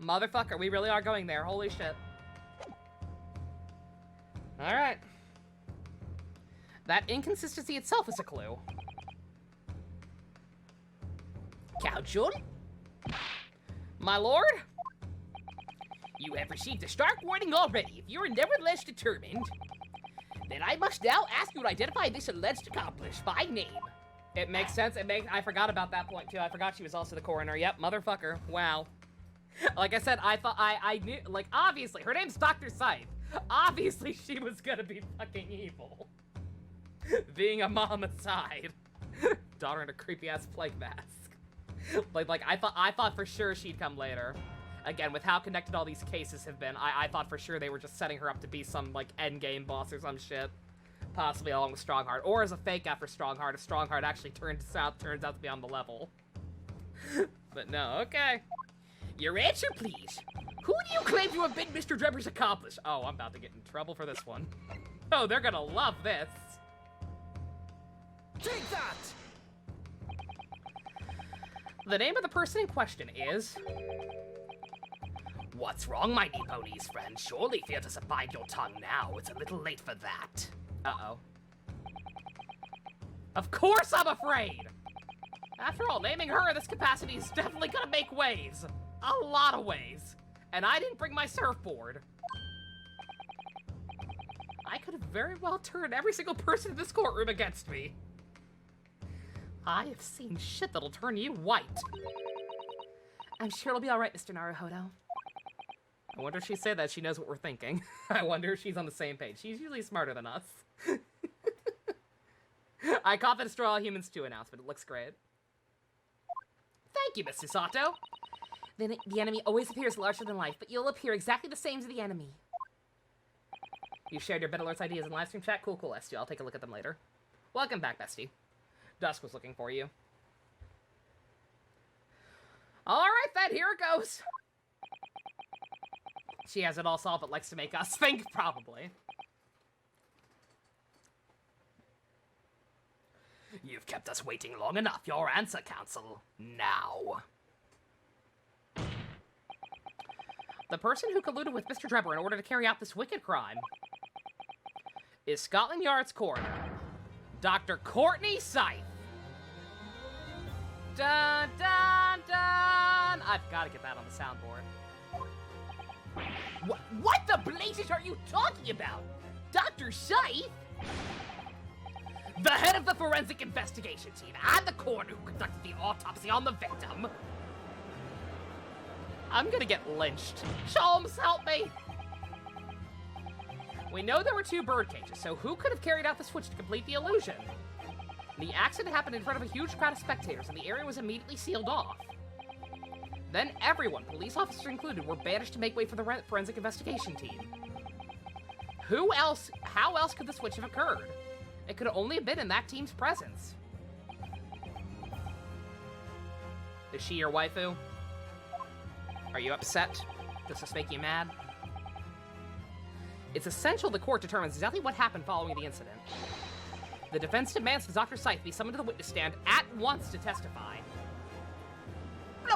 Motherfucker, we really are going there. Holy shit. Alright. That inconsistency itself is a clue. Counsel, My lord? you have received a stark warning already. If you are nevertheless determined, then I must now ask you to identify this alleged accomplice by name. It makes sense. I forgot about that point, too. I forgot she was also the coroner. Yep, motherfucker. Wow. Like I said, I knew, like, obviously, her name's Dr. Scythe. Obviously, she was gonna be fucking evil. Being a mom aside. Daughter in a creepy-ass plague mask. Like, I thought for sure she'd come later. Again, with how connected all these cases have been, I thought for sure they were just setting her up to be some, like, endgame boss or some shit. Possibly along with Strongheart. Or as a fake out for Strongheart, if Strongheart actually turns out to be on the level. But no, okay. Your answer, please. Who do you claim to have been Mr. Drebber's accomplice? Oh, I'm about to get in trouble for this one. Oh, they're gonna love this. Take that! The name of the person in question is... What's wrong, my Nepalese friend? Surely fear to bite your tongue now. It's a little late for that. Uh-oh. Of course I'm afraid! After all, naming her in this capacity is definitely gonna make waves. A lot of waves. And I didn't bring my surfboard. I could have very well turned every single person in this courtroom against me. I have seen shit that'll turn you white. I'm sure it'll be all right, Mr. Naruhodo. I wonder if she said that she knows what we're thinking. I wonder if she's on the same page. She's usually smarter than us. I caught the Destroy All Humans 2 announcement. It looks great. Thank you, Mr. Sato. The enemy always appears larger than life, but you'll appear exactly the same to the enemy. You shared your BitAlerts ideas in livestream chat? Cool, SG. I'll take a look at them later. Welcome back, bestie. Dusk was looking for you. Alright then, here it goes. She has it all solved, but likes to make us think, probably. You've kept us waiting long enough. Your answer, Counsel. Now. The person who colluded with Mr. Drebber in order to carry out this wicked crime is Scotland Yard's coroner, Dr. Courtney Scythe. Dun, dun, dun! I've got to get that on the soundboard. What the blazes are you talking about? Dr. Scythe? The head of the forensic investigation team and the coroner who conducted the autopsy on the victim. I'm gonna get lynched. Sholmes, help me! We know there were 2 bird cages, so who could have carried out the switch to complete the illusion? The accident happened in front of a huge crowd of spectators, and the area was immediately sealed off. Then everyone, police officers included, were banished to make way for the forensic investigation team. How else could the switch have occurred? It could have only been in that team's presence. Is she your waifu? Are you upset? Does this make you mad? It's essential the court determines exactly what happened following the incident. The defense demands that Dr. Scythe be summoned to the witness stand at once to testify. You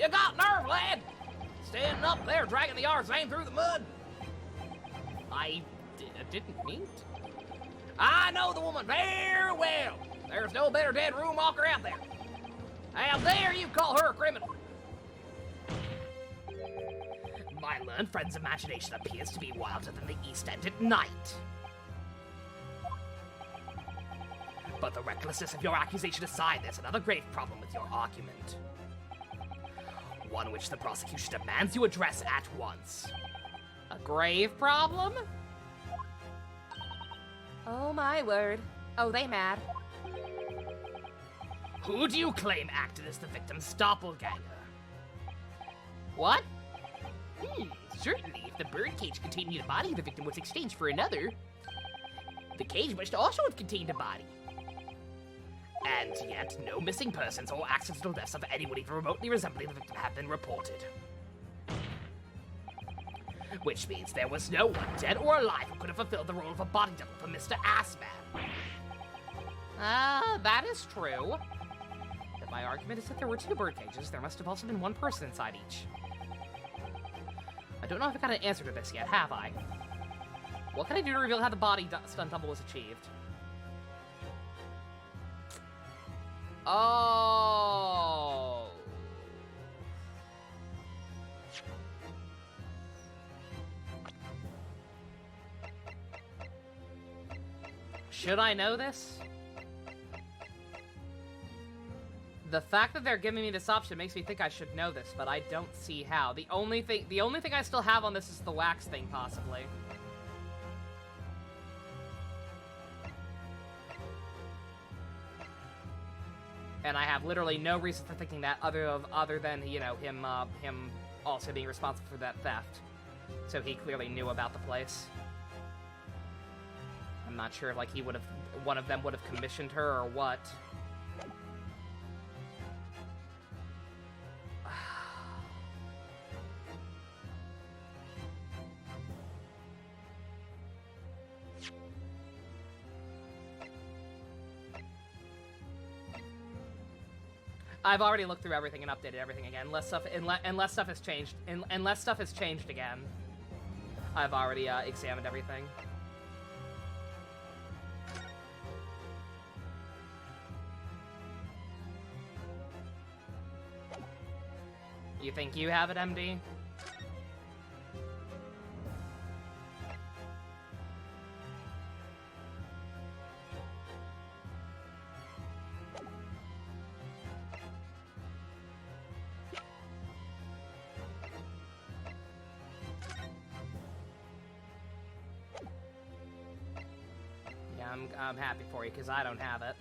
got nerve, lad! Standing up there, dragging the yard's name through the mud. I didn't mean to. I know the woman very well. There's no better dead room walker out there. How dare you call her a criminal? My learned friend's imagination appears to be wilder than the East End at night. But the recklessness of your accusation aside, there's another grave problem with your argument. One which the prosecution demands you address at once. A grave problem? Oh my word. Oh, they mad. Who do you claim acted as the victim's doppelganger? What? Certainly, if the birdcage containing the body of the victim was exchanged for another, the cage must also have contained a body. And yet, no missing persons or accidental deaths of anyone even remotely resembling the victim have been reported. Which means there was no one, dead or alive, who could have fulfilled the role of a body double for Mr. Assman. That is true. If my argument is that there were 2 bird cages, there must have also been 1 person inside each. I don't know if I got an answer to this yet, have I? What can I do to reveal how the body stunt double was achieved? Oh. Should I know this? The fact that they're giving me this option makes me think I should know this, but I don't see how. The only thing I still have on this is the wax thing, possibly. And I have literally no reason for thinking that other than, you know, him also being responsible for that theft. So he clearly knew about the place. I'm not sure if, like, one of them would have commissioned her or what. I've already looked through everything and updated everything again. Unless stuff has changed. Unless stuff has changed again. I've already examined everything. You think you have it, MD? Yeah, I'm happy for you, because I don't have it.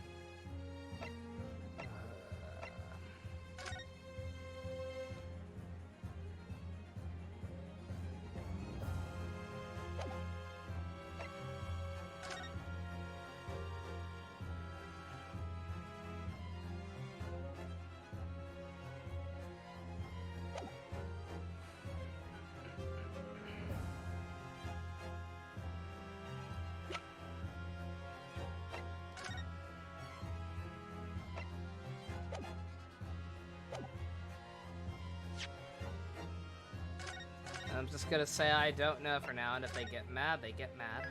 I'm just gonna say I don't know for now, and if they get mad, they get mad.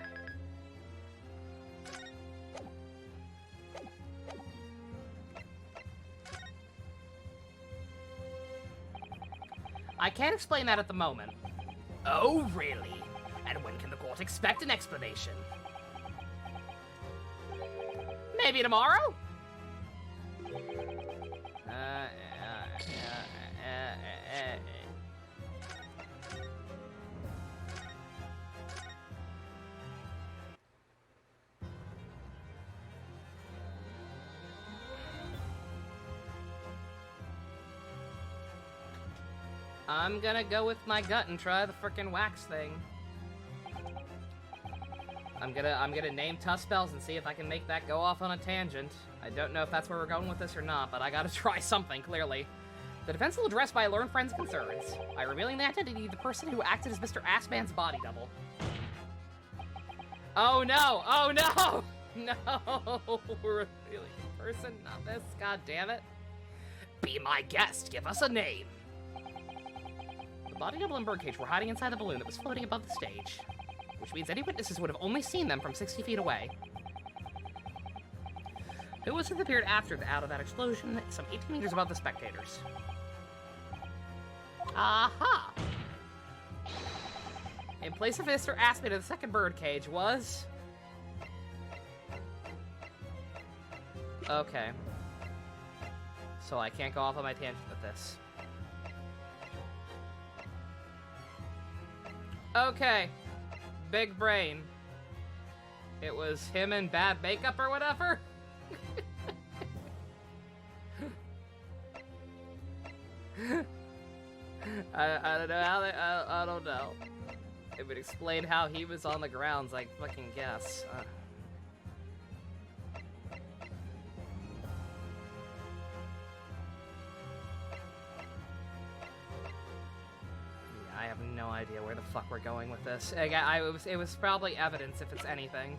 I can't explain that at the moment. Oh, really? And when can the court expect an explanation? Maybe tomorrow? I'm gonna go with my gut and try the frickin' wax thing. I'm gonna name tough spells and see if I can make that go off on a tangent. I don't know if that's where we're going with this or not, but I gotta try something, clearly. The defense will address my learned friend's concerns by revealing the identity of the person who acted as Mr. Assman's body double. Oh no! Oh no! No! We're revealing the person, not this. God damn it. Be my guest. Give us a name. The body double and birdcage were hiding inside the balloon that was floating above the stage, which means any witnesses would have only seen them from 60 feet away. Who was it that appeared out of that explosion? Some 18 meters above the spectators. Aha! In place of Mr. Aspie, the second birdcage was... Okay. So I can't go off on my tangent with this. Okay. Big brain. It was him in bad makeup or whatever? I don't know how they, I don't know. It would explain how he was on the grounds, I fucking guess. I have no idea where the fuck we're going with this. It was probably evidence if it's anything.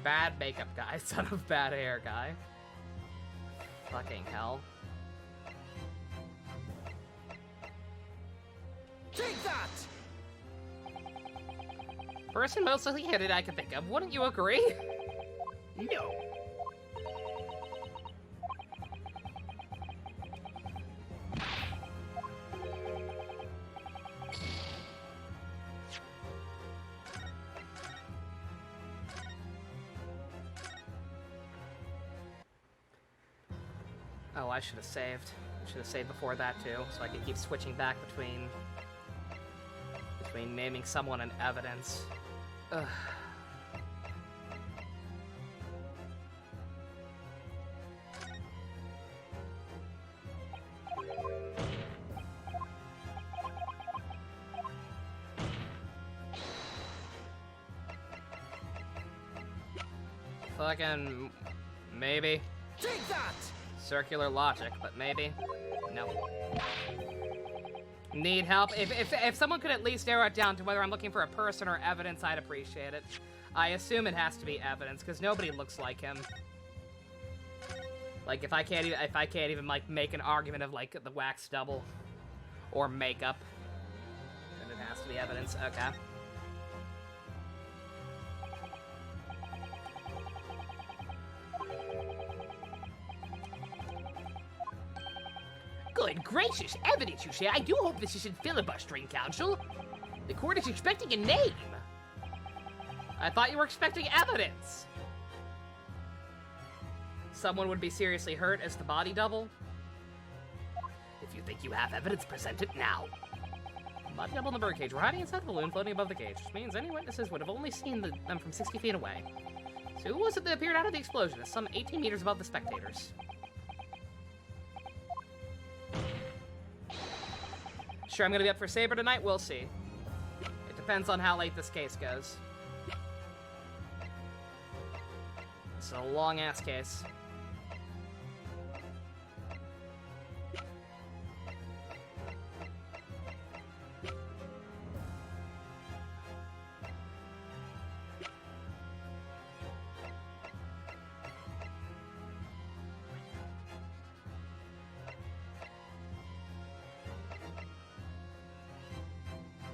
Bad makeup guy, son of bad hair guy. Fucking hell. Take that! Person mostly hit I can think of. Wouldn't you agree? No. Oh, I should have saved. I should have saved before that too, so I could keep switching back between naming someone and evidence. Ugh. Fucking maybe. Take that! Circular logic, but maybe. No. Need help? If someone could at least narrow it down to whether I'm looking for a person or evidence, I'd appreciate it. I assume it has to be evidence, because nobody looks like him. Like, if I can't even like make an argument of like the wax double or makeup, then it has to be evidence. Okay. Good gracious, evidence, you say? I do hope this isn't filibustering, Counsel. The court is expecting a name. I thought you were expecting evidence. Someone would be seriously hurt as the body double. If you think you have evidence, present it now. Body double in the birdcage. We're hiding inside the balloon floating above the cage, which means any witnesses would have only seen them from 60 feet away. So who was it that appeared out of the explosion? It's some 18 meters above the spectators. Sure, I'm gonna be up for Saber tonight? We'll see. It depends on how late this case goes. It's a long-ass case.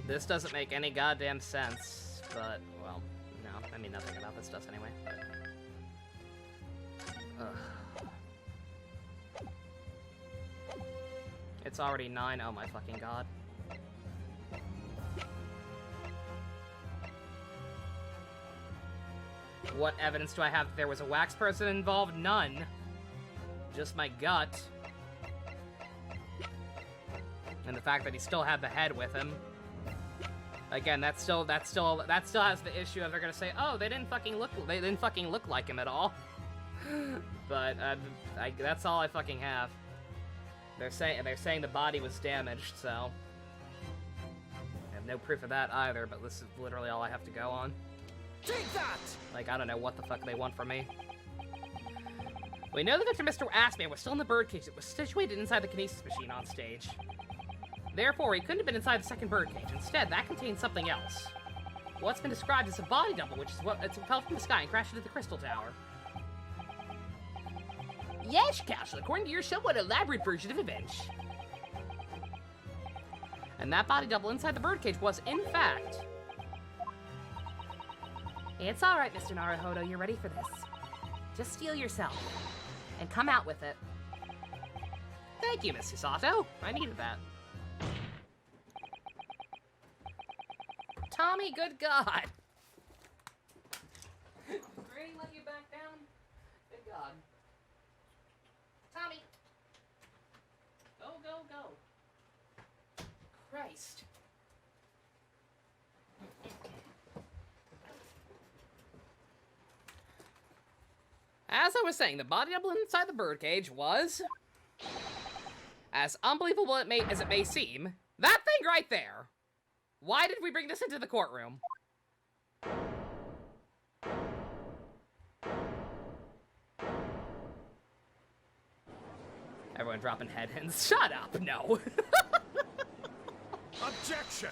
This doesn't make any goddamn sense, but, well, no, I mean nothing about this does anyway. Ugh. It's already 9, oh my fucking god. What evidence do I have that there was a wax person involved? None. Just my gut. And the fact that he still had the head with him. Again, that still has the issue of they're gonna say, oh, they didn't fucking look like him at all. But that's all I fucking have. They're saying the body was damaged, so I have no proof of that either. But this is literally all I have to go on. Take that! Like, I don't know what the fuck they want from me. We know the victim, Mr. Aspie, was still in the birdcage that was situated inside the kinesis machine on stage. Therefore, he couldn't have been inside the second birdcage. Instead, that contained something else. What's been described as a body double, which is it's fell from the sky and crashed into the crystal tower. Yes, Counsel, according to your somewhat elaborate version of events. And that body double inside the birdcage was, in fact... It's all right, Mr. Naruhodo. You're ready for this. Just steel yourself and come out with it. Thank you, Miss Sato. I needed that. Tommy, good God. Did Granny let you back down? Good God. Tommy. Go, go, go. Christ. As I was saying, the body double inside the birdcage was, as unbelievable as it may seem, that thing right there. Why did we bring this into the courtroom? Everyone dropping head hints. Shut up, no. Objection!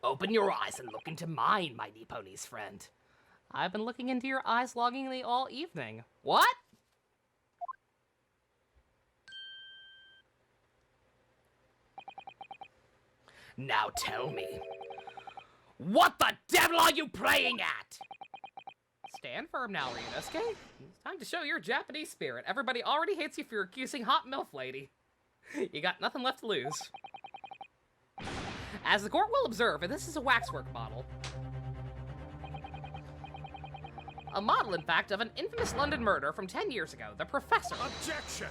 Open your eyes and look into mine, mighty pony's friend. I've been looking into your eyes longingly all evening. What? Now tell me, what the devil are you playing at? Stand firm now, Ryunosuke. It's time to show your Japanese spirit. Everybody already hates you for accusing Hot MILF Lady. You got nothing left to lose. As the court will observe, this is a waxwork model. A model, in fact, of an infamous London murder from 10 years ago, the Professor. Objection!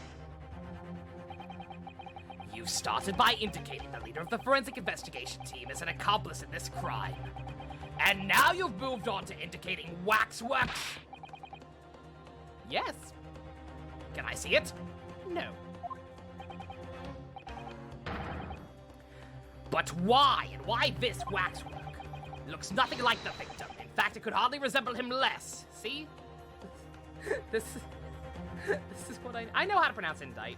You started by indicating the leader of the forensic investigation team as an accomplice in this crime. And now you've moved on to indicating waxwork? Yes. Can I see it? No. But why, and why this waxwork? Looks nothing like the victim. In fact, it could hardly resemble him less. See? This is what I know how to pronounce indict.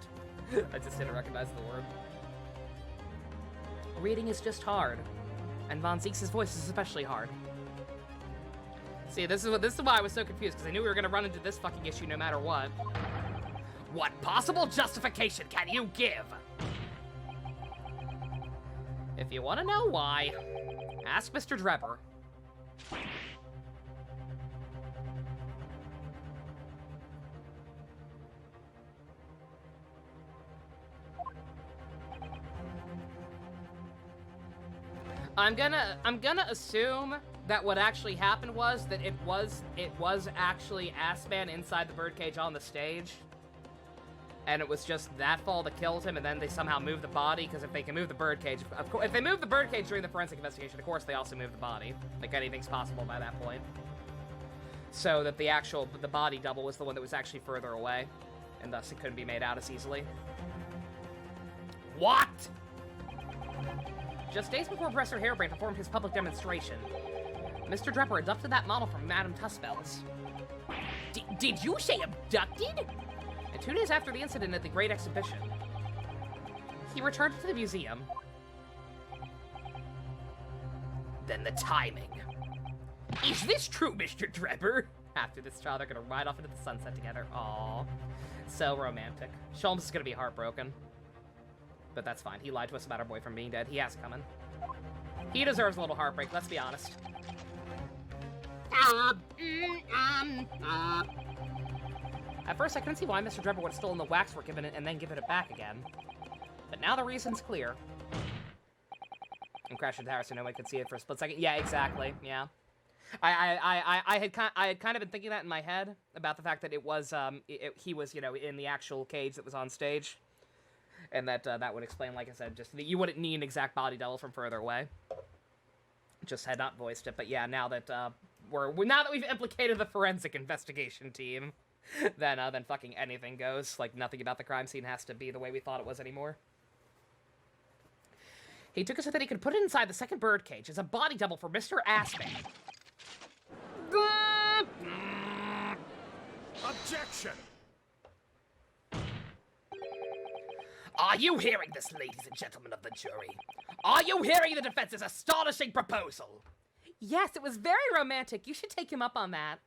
I just didn't recognize the word. Reading is just hard. And Von Zeke's voice is especially hard. See, this is why I was so confused, because I knew we were gonna run into this fucking issue no matter what. What possible justification can you give? If you want to know why, ask Mr. Drebber. I'm gonna assume that what actually happened was that it was actually Assman inside the birdcage on the stage. And it was just that fall that killed him, and then they somehow moved the body, because if they can move the birdcage, of course, if they move the birdcage during the forensic investigation, of course they also move the body. Like, anything's possible by that point. So that the body double was the one that was actually further away, and thus it couldn't be made out as easily. What? Just days before Professor Harebrain performed his public demonstration, Mr. Drebber adopted that model from Madame Tussbell's. Did you say abducted? And 2 days after the incident at the Great Exhibition, he returned to the museum. Then the timing. Is this true, Mr. Drebber? After this trial, they're gonna ride off into the sunset together. Aww. So romantic. Sholmes is gonna be heartbroken. But that's fine. He lied to us about our boyfriend being dead. He has it coming. He deserves a little heartbreak, let's be honest. At first, I couldn't see why Mr. Drebber would have stolen the waxwork and then given it back again. But now the reason's clear. And crashed into Harrison, no one could see it for a split second. Yeah, exactly. Yeah. I had kind of been thinking that in my head about the fact that it was he was, you know, in the actual cage that was on stage. And that that would explain, like I said, just that you wouldn't need an exact body double from further away. Just had not voiced it, but yeah, now that now that we've implicated the forensic investigation team, then fucking anything goes. Like, nothing about the crime scene has to be the way we thought it was anymore. He took us so that he could put it inside the second birdcage as a body double for Mr. Assman. Objection! Are you hearing this, ladies and gentlemen of the jury? Are you hearing the defense's astonishing proposal? Yes, it was very romantic. You should take him up on that.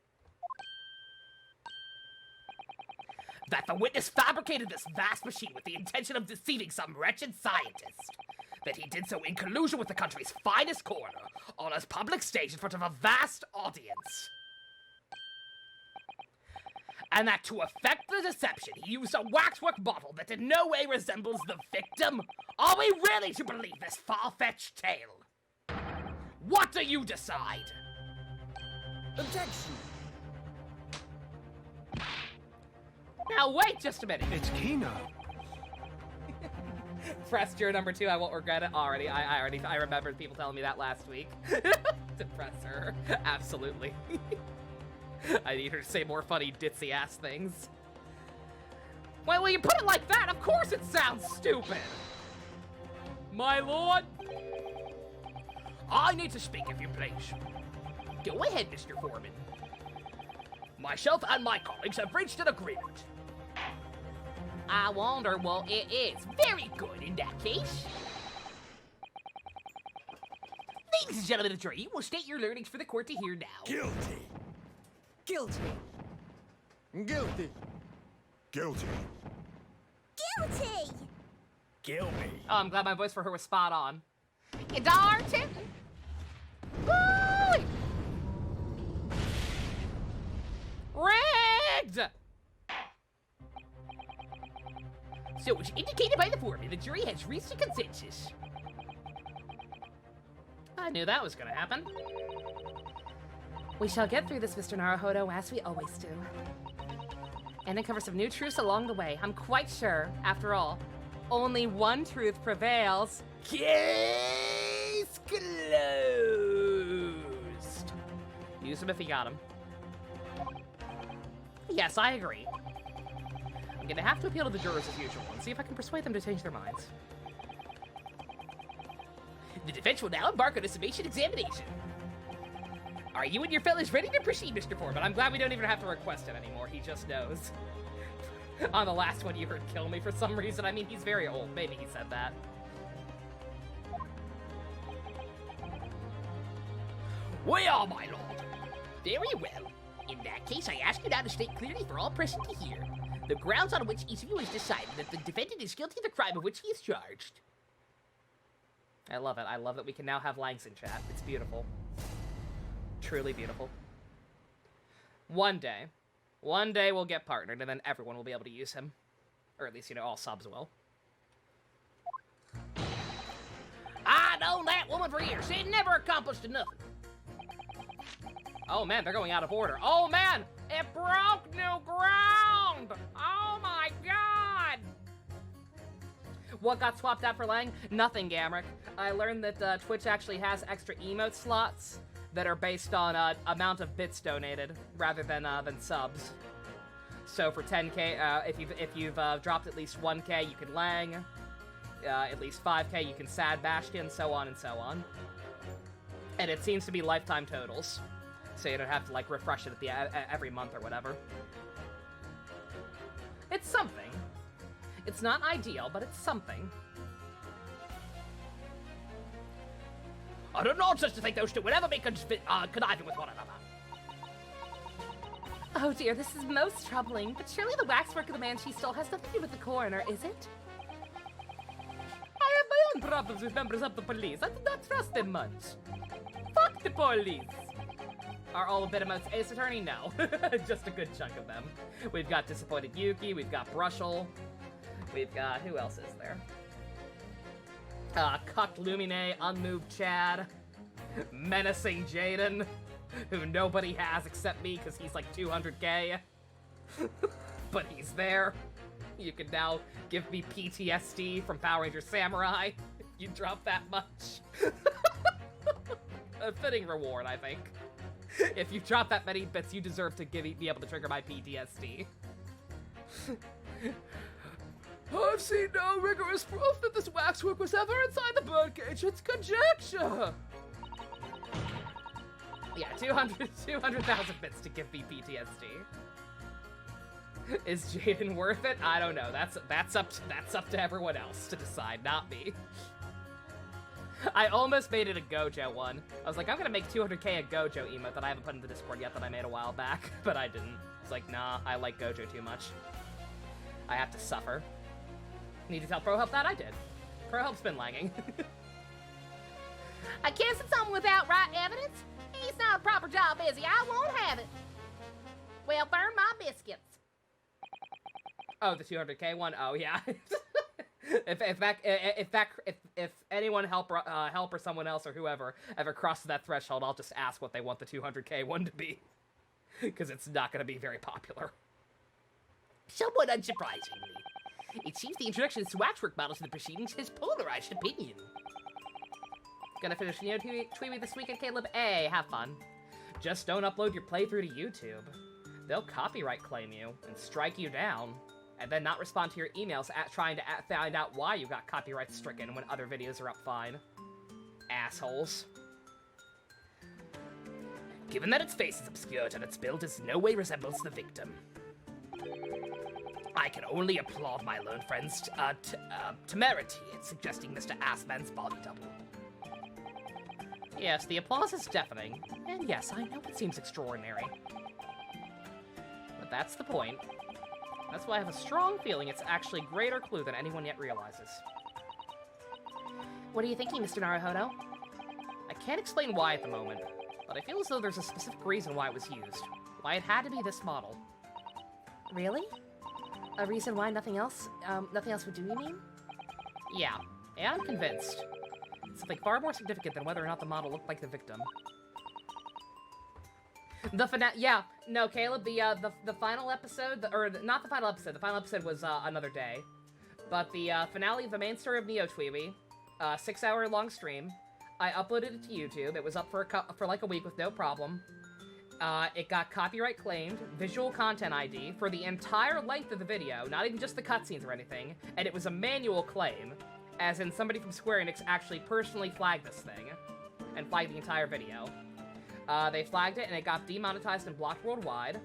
that the witness fabricated this vast machine with the intention of deceiving some wretched scientist. That he did so in collusion with the country's finest coroner on a public stage in front of a vast audience. And that to effect the deception, he used a waxwork bottle that in no way resembles the victim? Are we really to believe this far-fetched tale? What do you decide? Objection. Now wait just a minute. It's Kino. Pressed your number 2, I won't regret it already. I remembered people telling me that last week. To press her. Absolutely. I need her to say more funny ditzy ass things. Well, when you put it like that, of course it sounds stupid. My lord? I need to speak, if you please. Go ahead, Mr. Foreman. Myself and my colleagues have reached an agreement. I wonder what it is. Very good in that case. Ladies and gentlemen of the jury, you will state your learnings for the court to hear now. Guilty. Guilty. Guilty. Guilty. Guilty! Kill me. Oh, I'm glad my voice for her was spot on. You darn tootin'. Woo! Rigged! So, as indicated by the foreman, the jury has reached a consensus. I knew that was gonna happen. We shall get through this, Mr. Naruhodo, as we always do. And uncover some new truths along the way. I'm quite sure, after all, only one truth prevails. Case closed. Use him if you got him. Yes, I agree. I'm gonna have to appeal to the jurors as usual and see if I can persuade them to change their minds. The defense will now embark on a summation examination. Are you and your fellows ready to proceed, Mr. Foreman? But I'm glad we don't even have to request it anymore. He just knows. On the last one, you heard kill me for some reason. I mean, he's very old. Maybe he said that. We are, my lord. Very well. In that case, I ask you now to state clearly for all present to hear the grounds on which each of you has decided that the defendant is guilty of the crime of which he is charged. I love it. I love that we can now have Langs in chat. It's beautiful. Truly beautiful. One day we'll get partnered, and then everyone will be able to use him. Or at least, you know, all subs will. I known that woman for years. She never accomplished nothing. Oh man, they're going out of order. Oh man, it broke new ground! Oh my god! What got swapped out for Lang? Nothing, Gamrick. I learned that Twitch actually has extra emote slots that are based on amount of bits donated rather than subs. So for 10k, if you've dropped at least 1k, you can Lang. At least 5k, you can Sad Bastion, so on and so on. And it seems to be lifetime totals, so you don't have to like refresh it at the every month or whatever. It's something. It's not ideal, but it's something. I do not such to think those two would ever be conniving with one another. Oh dear, this is most troubling, but surely the waxwork of the man she stole has nothing to do with the coroner, is it? I have my own problems with members of the police. I do not trust them much. Fuck the police. Are all of Bitamote's Ace Attorney? No. Just a good chunk of them. We've got Disappointed Yuki, we've got Brushel, we've got... who else is there? Cucked Lumine, Unmoved Chad, Menacing Jaden, who nobody has except me because he's like 200k. But he's there. You can now give me PTSD from Power Ranger Samurai if you drop that much. A fitting reward, I think. If you drop that many bits, you deserve to be able to trigger my PTSD. I've seen no rigorous proof that this waxwork was ever inside the birdcage. It's conjecture. Yeah, 200,000 bits to give me PTSD. Is Jaden worth it? I don't know. That's up to everyone else to decide, not me. I almost made it a Gojo one. I was like, I'm gonna make 200k a Gojo emote that I haven't put into Discord yet that I made a while back, but I didn't. It's like, nah, I like Gojo too much. I have to suffer. Need to tell Pro Help that? I did. Pro Help's been lagging. I can't send someone without right evidence. He's not a proper job, is he? I won't have it. Well, burn my biscuits. Oh, the 200K one? Oh, yeah. if anyone help or someone else or whoever ever crosses that threshold, I'll just ask what they want the 200K one to be. Because it's not going to be very popular. Somewhat unsurprisingly, it seems the introduction of waxwork models in the proceedings has polarized opinion. Gonna finish Neo Tweeby this weekend, Caleb? Hey, have fun. Just don't upload your playthrough to YouTube. They'll copyright claim you and strike you down, and then not respond to your emails trying to find out why you got copyright stricken when other videos are up fine. Assholes. Given that its face is obscured and its build in no way resembles the victim, I can only applaud my lone friend's temerity in suggesting Mr. Assman's body double. Yes, the applause is deafening, and yes, I know it seems extraordinary. But that's the point. That's why I have a strong feeling it's actually a greater clue than anyone yet realizes. What are you thinking, Mr. Naruhodo? I can't explain why at the moment, but I feel as though there's a specific reason why it was used. Why it had to be this model. Really? A reason why nothing else would do, you mean? Yeah, and I'm convinced. It's something far more significant than whether or not the model looked like the victim. Yeah, no, Caleb, the final episode, or not the final episode was another day. But the finale of the main story of Neo Tweeby, 6-hour long stream, I uploaded it to YouTube. It was up for like a week with no problem. It got copyright claimed, visual content ID, for the entire length of the video, not even just the cutscenes or anything, and it was a manual claim, as in somebody from Square Enix actually personally flagged this thing, and flagged the entire video. They flagged it, and it got demonetized and blocked worldwide.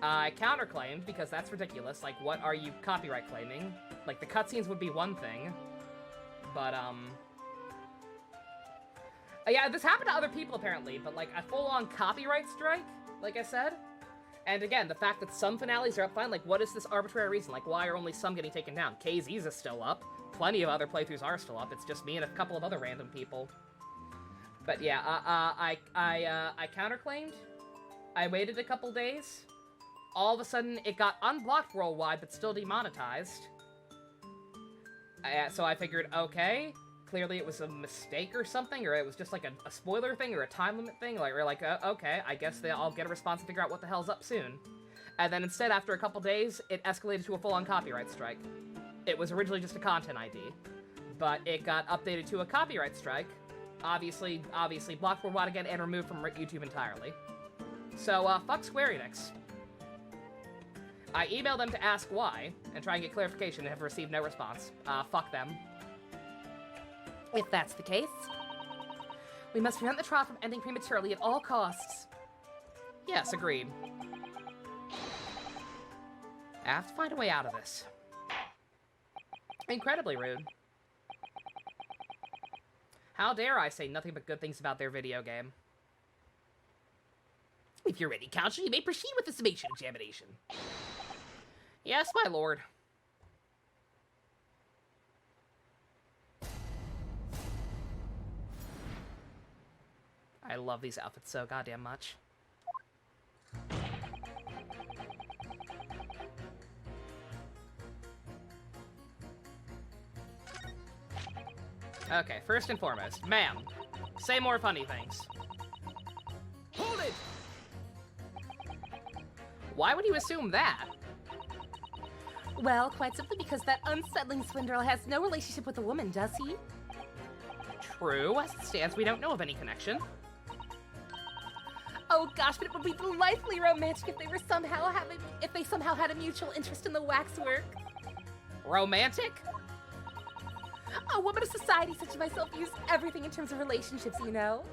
I counterclaimed, because that's ridiculous. Like, what are you copyright claiming? Like, the cutscenes would be one thing, but, yeah, this happened to other people, apparently, but, like, a full-on copyright strike, like I said? And again, the fact that some finales are up fine, like, what is this arbitrary reason? Like, why are only some getting taken down? KZ's is still up. Plenty of other playthroughs are still up. It's just me and a couple of other random people. But yeah, I counterclaimed. I waited a couple days. All of a sudden, it got unblocked worldwide, but still demonetized. So I figured, okay, clearly it was a mistake or something, or it was just like a spoiler thing, or a time limit thing. Like, we're like, okay, I guess I'll get a response and figure out what the hell's up soon. And then instead, after a couple days, it escalated to a full-on copyright strike. It was originally just a content ID, but it got updated to a copyright strike. Obviously blocked worldwide again and removed from YouTube entirely. So, fuck Square Enix. I emailed them to ask why, and try and get clarification, and have received no response. Fuck them. If that's the case, we must prevent the trial from ending prematurely at all costs. Yes, agreed. I have to find a way out of this. Incredibly rude. How dare I say nothing but good things about their video game? If you're ready, Counsel, you may proceed with the summation examination. Yes, my lord. I love these outfits so goddamn much. Okay, first and foremost, ma'am, say more funny things. Hold it! Why would you assume that? Well, quite simply because that unsettling swindler has no relationship with the woman, does he? True, as it stands, we don't know of any connection. Oh gosh, but it would be delightfully romantic if they somehow had a mutual interest in the waxwork. Romantic? A woman of society such as myself views everything in terms of relationships, you know?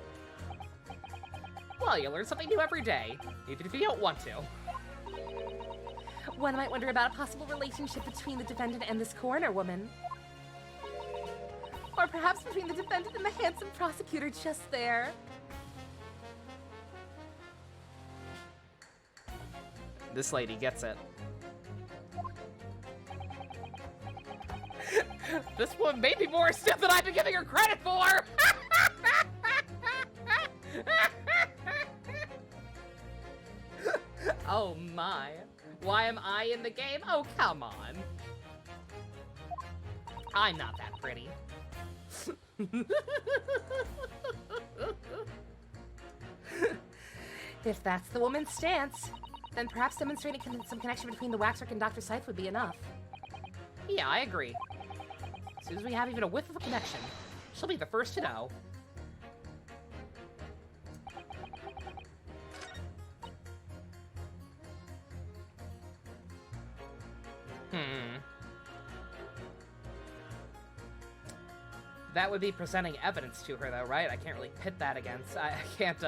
Well, you learn something new every day, even if you don't want to. One might wonder about a possible relationship between the defendant and this coroner woman. Or perhaps between the defendant and the handsome prosecutor just there. This lady gets it. This one may be more stiff than I've been giving her credit for! Oh my. Why am I in the game? Oh, come on. I'm not that pretty. If that's the woman's stance, then perhaps demonstrating some connection between the waxwork and Dr. Scythe would be enough. Yeah, I agree. As soon as we have even a whiff of a connection, she'll be the first to know. That would be presenting evidence to her, though, right? I can't really pit that against. I can't,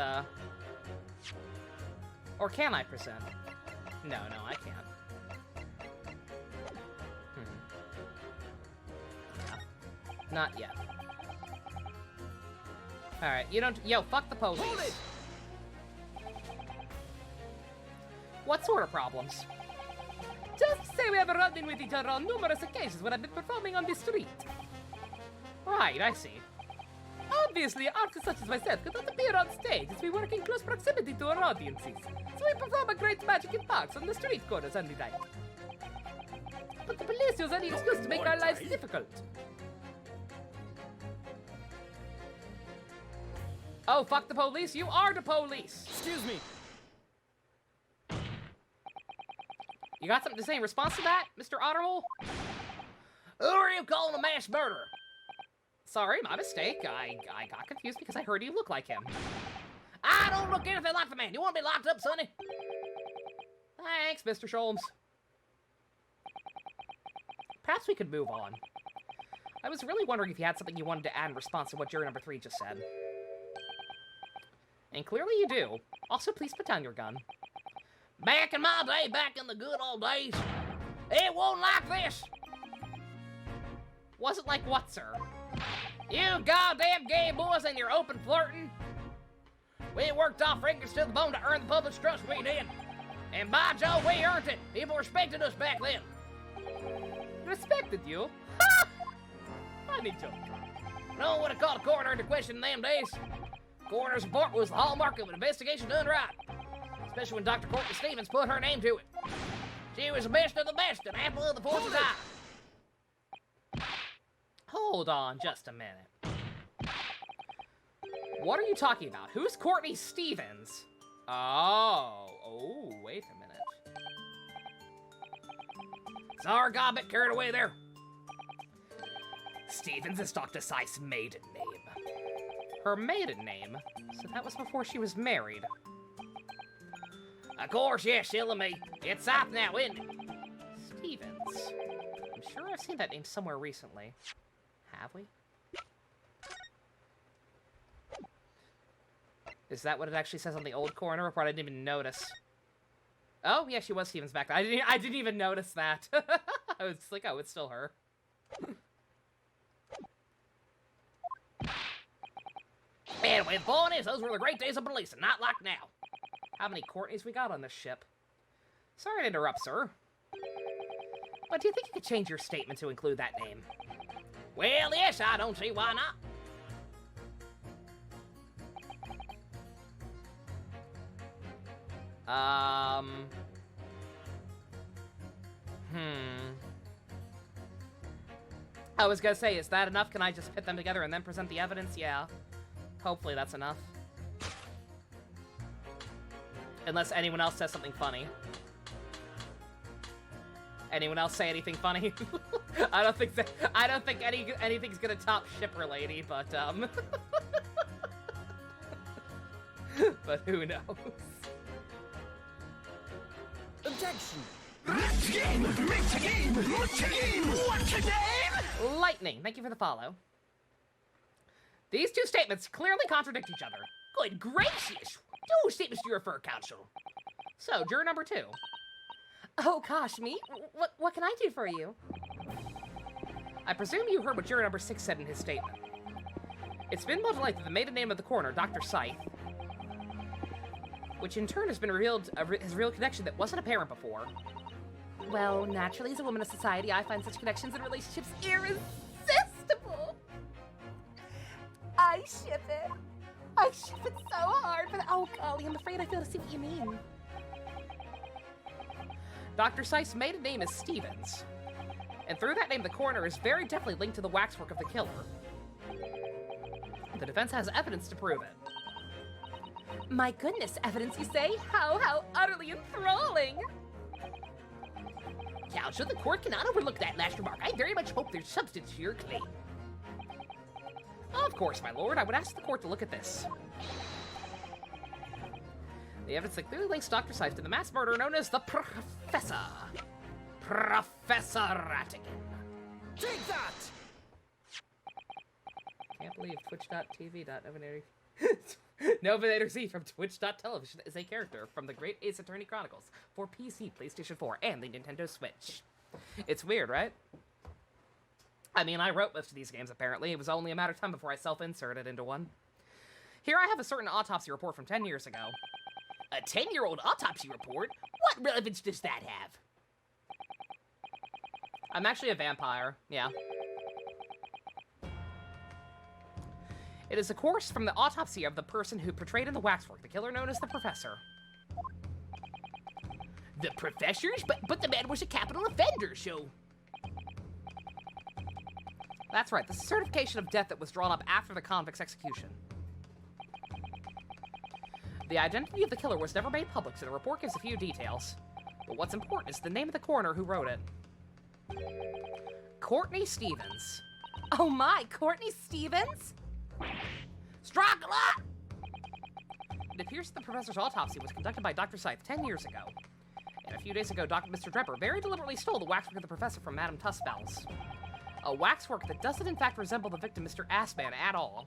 Or can I present? No, I can't. Yeah. Not yet. Alright, you don't. Yo, fuck the police. Hold it! What sort of problems? Just say we have run-in with each other on numerous occasions when I've been performing on the street. Right, I see. Obviously, artists such as myself could not appear on stage as we work in close proximity to our audiences. So we perform a great magic in parks on the street corners only night. But the police use any excuse to make our lives difficult. Oh, fuck the police, you are the police! Excuse me. You got something to say in response to that, Mr. Ottermole? Who are you calling a mass murderer? Sorry, my mistake. I got confused because I heard you look like him. I don't look anything like the man. You want to be locked up, Sonny? Thanks, Mr. Sholmes. Perhaps we could move on. I was really wondering if you had something you wanted to add in response to what juror number 3 just said. And clearly you do. Also, please put down your gun. Back in my day, back in the good old days, it wasn't like this. Wasn't like what, sir? You goddamn gay boys and your open flirting. We worked off fingers to the bone to earn the public's trust, we did. And by Jove, we earned it. People respected us back then. Respected you? Funny joke. No one would have called a coroner into question in them days. Coroner's report was the hallmark of an investigation done right. Especially when Dr. Courtney Stevens put her name to it. She was the best of the best, an apple of the force's eye. Hold on just a minute. What are you talking about? Who's Courtney Stevens? Oh, wait a minute. Sorry, got a bit carried away there. Stevens is Dr. Scythe's maiden name. Her maiden name? So that was before she was married. Of course, yes, silly me. It's Scythe now, isn't it? Stevens. I'm sure I've seen that name somewhere recently. Have we? Is that what it actually says on the old corner report? I didn't even notice. Oh, yeah, she was Stevens back then. I didn't even notice that. I was like, oh, it's still her. Anyway, the point is, those were the great days of policing, not like now. How many Courtneys we got on this ship? Sorry to interrupt, sir. But do you think you could change your statement to include that name? Well, yes, I don't see why not. I was gonna say, is that enough? Can I just pit them together and then present the evidence? Yeah. Hopefully that's enough. Unless anyone else says something funny. Anyone else say anything funny? I don't think anything's gonna top Shipper Lady, but but who knows? Objection. Lightning, thank you for the follow. These two statements clearly contradict each other. Good gracious! Two statements to refer, counsel. So, juror number 2. Oh gosh, me? What can I do for you? I presume you heard what juror number 6 said in his statement. It's been brought to light that the maiden name of the coroner, Dr. Scythe, which in turn has been revealed his real connection that wasn't apparent before. Well, naturally, as a woman of society, I find such connections and relationships acceptable. I ship it. I ship it so hard, but oh golly, I'm afraid I feel to see what you mean. Dr. Seiss' maiden name is Stevens. And through that name, the coroner is very definitely linked to the waxwork of the killer. The defense has evidence to prove it. My goodness, evidence you say? How utterly enthralling! Counsel, the court cannot overlook that last remark. I very much hope there's substance to your claim. Of course, my lord. I would ask the court to look at this. The evidence that clearly links Dr. Seiss to the mass murderer known as the Professor. Professor Rattigan. Take that! Can't believe Twitch.tv.Novenator Novenator Z from Twitch.television is a character from the Great Ace Attorney Chronicles for PC, PlayStation 4, and the Nintendo Switch. It's weird, right? I mean, I wrote most of these games, apparently. It was only a matter of time before I self-inserted into one. Here I have a certain autopsy report from 10 years ago. A 10-year-old autopsy report? What relevance does that have? I'm actually a vampire, yeah. It is a course from the autopsy of the person who portrayed in the waxwork, the killer known as the Professor. The professors? But the man was a capital offender, so... That's right, the certification of death that was drawn up after the convict's execution. The identity of the killer was never made public, so the report gives a few details. But what's important is the name of the coroner who wrote it. Courtney Stevens. Oh my, Courtney Stevens? Strike a lot! It appears that the professor's autopsy was conducted by Dr. Seiss 10 years ago. And a few days ago, Mr. Drebber very deliberately stole the waxwork of the professor from Madame Tussbell's. A waxwork that doesn't in fact resemble the victim, Mr. Assman, at all.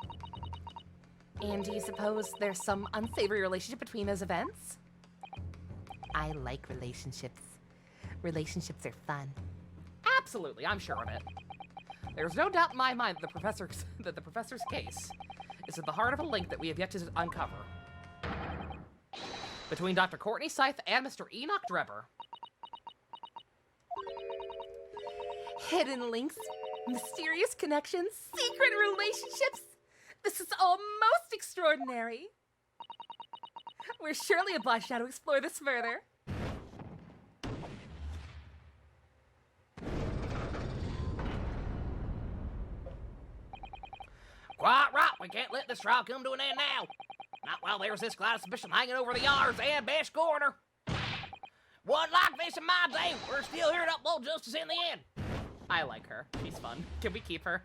And do you suppose there's some unsavory relationship between those events? I like relationships. Relationships are fun. Absolutely, I'm sure of it. There's no doubt in my mind that the professor's case is at the heart of a link that we have yet to uncover. Between Dr. Courtney Seiss and Mr. Enoch Drebber. Hidden links, mysterious connections, secret relationships. This is all most extraordinary. We're surely obliged now to explore this further. Quite right, we can't let this trial come to an end now. Not while there's this cloud of suspicion hanging over the yards and best coroner. One like this in my day, we're still here to uphold justice in the end. I like her. She's fun. Can we keep her?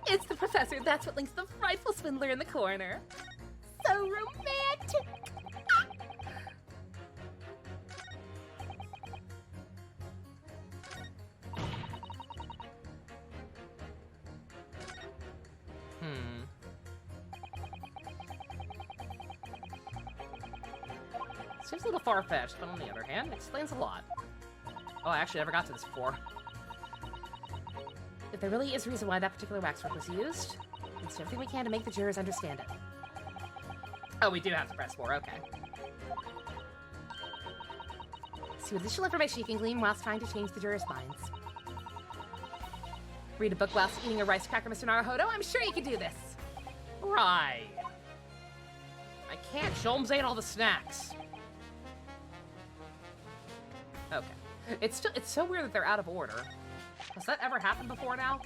It's the professor. That's what links the frightful swindler in the corner. So romantic. Seems a little far-fetched, but on the other hand, explains a lot. Oh, I actually never got to this before. If there really is a reason why that particular waxwork was used, let's do everything we can to make the jurors understand it. Oh, we do have to press 4, okay. See what additional information you can glean whilst trying to change the jurors' minds. Read a book whilst eating a rice cracker, Mr. Naruhodo. I'm sure you can do this. Right. I can't. Sholmes ate all the snacks. Okay. It's so weird that they're out of order. Has that ever happened before now?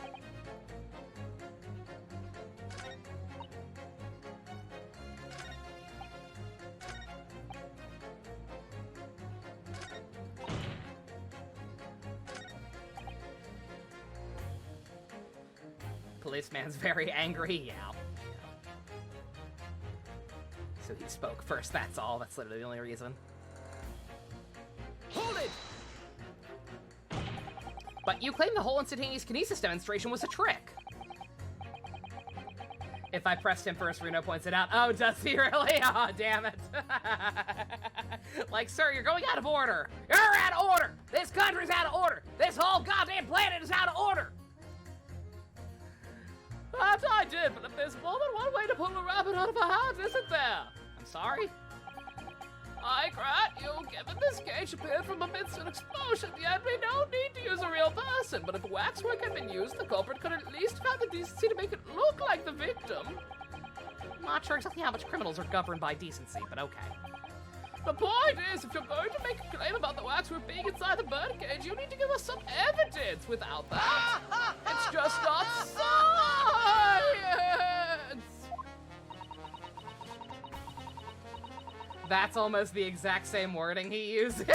Policeman's very angry, yeah. So he spoke first, that's all. That's literally the only reason. Hold it! But you claim the whole instantaneous kinesis demonstration was a trick. If I pressed him first, Reno points it out. Oh, does he really? Oh, damn it. Like, sir, you're going out of order. You're out of order! This country's out of order! This whole goddamn planet is out of order! That I did, but if there's more than one way to pull a rabbit out of a hat, isn't there? I'm sorry? I grant you, given this cage appeared from amidst an explosion, yet we don't need to use a real person. But if waxwork had been used, the culprit could at least have the decency to make it look like the victim. I'm not sure exactly how much criminals are governed by decency, but okay. The point is, if you're going to make a claim about the waxwork being inside the birdcage, you need to give us some evidence. Without that, it's just not science! That's almost the exact same wording he uses.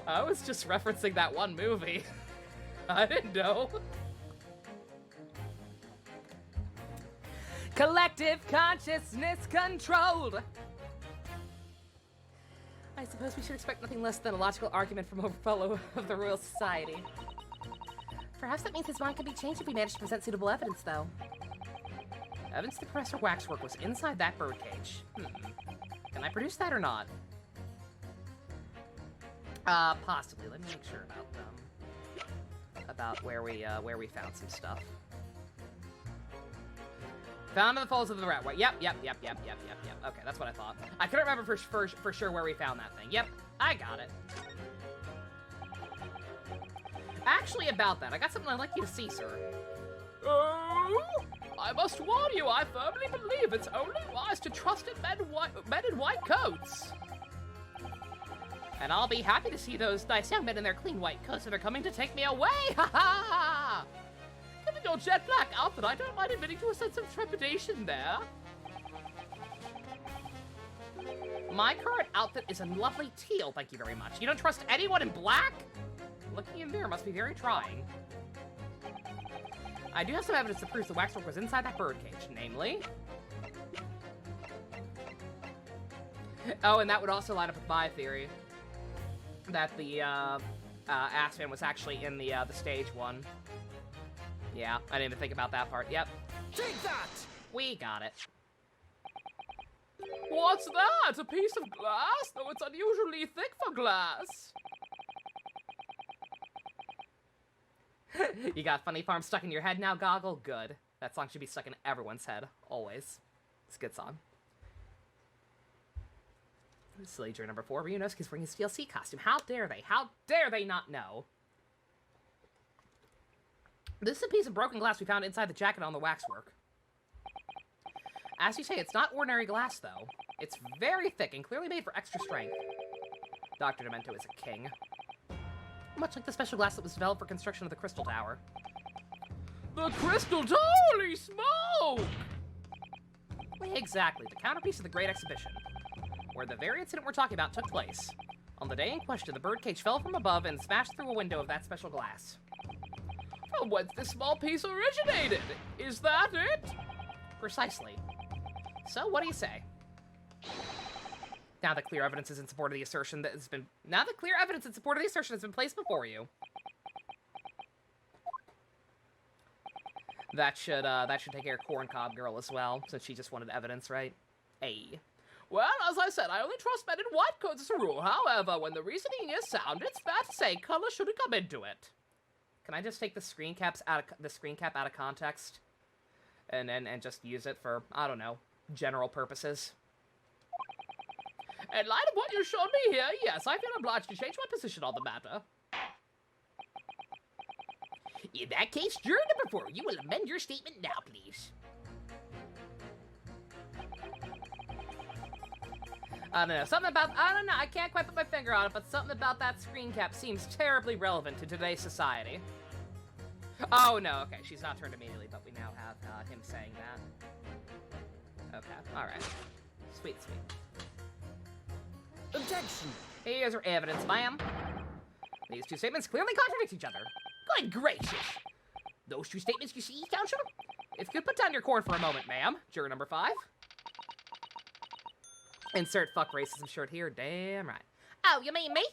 I was just referencing that one movie. I didn't know. Collective consciousness controlled. I suppose we should expect nothing less than a logical argument from a fellow of the Royal Society. Perhaps that means his mind can be changed if we manage to present suitable evidence, though. Evidence that Professor Waxwork was inside that birdcage. Can I produce that or not? Possibly. Let me make sure about where we found some stuff. Found in the folds of the rat. Yep. Okay, that's what I thought. I couldn't remember for sure where we found that thing. Yep, I got it. Actually, about that, I got something I'd like you to see, sir. Oh, I must warn you, I firmly believe it's only wise to trust in men in white coats. And I'll be happy to see those nice young men in their clean white coats that are coming to take me away. Ha ha! Given your jet black outfit, I don't mind admitting to a sense of trepidation there. My current outfit is a lovely teal, thank you very much. You don't trust anyone in black? Looking in the mirror must be very trying. I do have some evidence that proves the waxwork was inside that birdcage, namely... Oh, and that would also line up with my theory. That the, Aspen was actually in the stage one. Yeah, I didn't even think about that part. Yep. Take that! We got it. What's that? A piece of glass? Though it's unusually thick for glass. You got Funny Farm stuck in your head now, Goggle? Good. That song should be stuck in everyone's head. Always. It's a good song. Silly Joe number 4, Ryunosuke's wearing his DLC costume. How dare they? How dare they not know? This is a piece of broken glass we found inside the jacket on the waxwork. As you say, it's not ordinary glass, though. It's very thick and clearly made for extra strength. Dr. Demento is a king. Much like the special glass that was developed for construction of the Crystal Tower. The Crystal Tower! Holy smoke! Exactly, the counterpiece of the Great Exhibition, where the very incident we're talking about took place. On the day in question, the birdcage fell from above and smashed through a window of that special glass. From whence this small piece originated? Is that it? Precisely. So, what do you say? Now that clear evidence is in support of the assertion that has been... Now that clear evidence in support of the assertion has been placed before you. That should take care of Corn Cob Girl as well, since she just wanted evidence, right? Hey. Well, as I said, I only trust men in white coats as a rule. However, when the reasoning is sound, it's fair to say color shouldn't come into it. Can I just take the screen cap out of context? And just use it for, I don't know, general purposes? In light of what you showed me here, yes, I feel obliged to change my position on the matter. In that case, juror number 4, you will amend your statement now, please. I don't know, I don't know, I can't quite put my finger on it, but something about that screen cap seems terribly relevant to today's society. Oh, no, okay, she's not turned immediately, but we now have him saying that. Okay, alright. Sweet, sweet. Objection! Here's our evidence, ma'am. These two statements clearly contradict each other. Good gracious! Those two statements you see, Counselor? If you could put down your corn for a moment, ma'am. Juror number 5. Insert fuck racism shirt here, damn right. Oh, you mean me?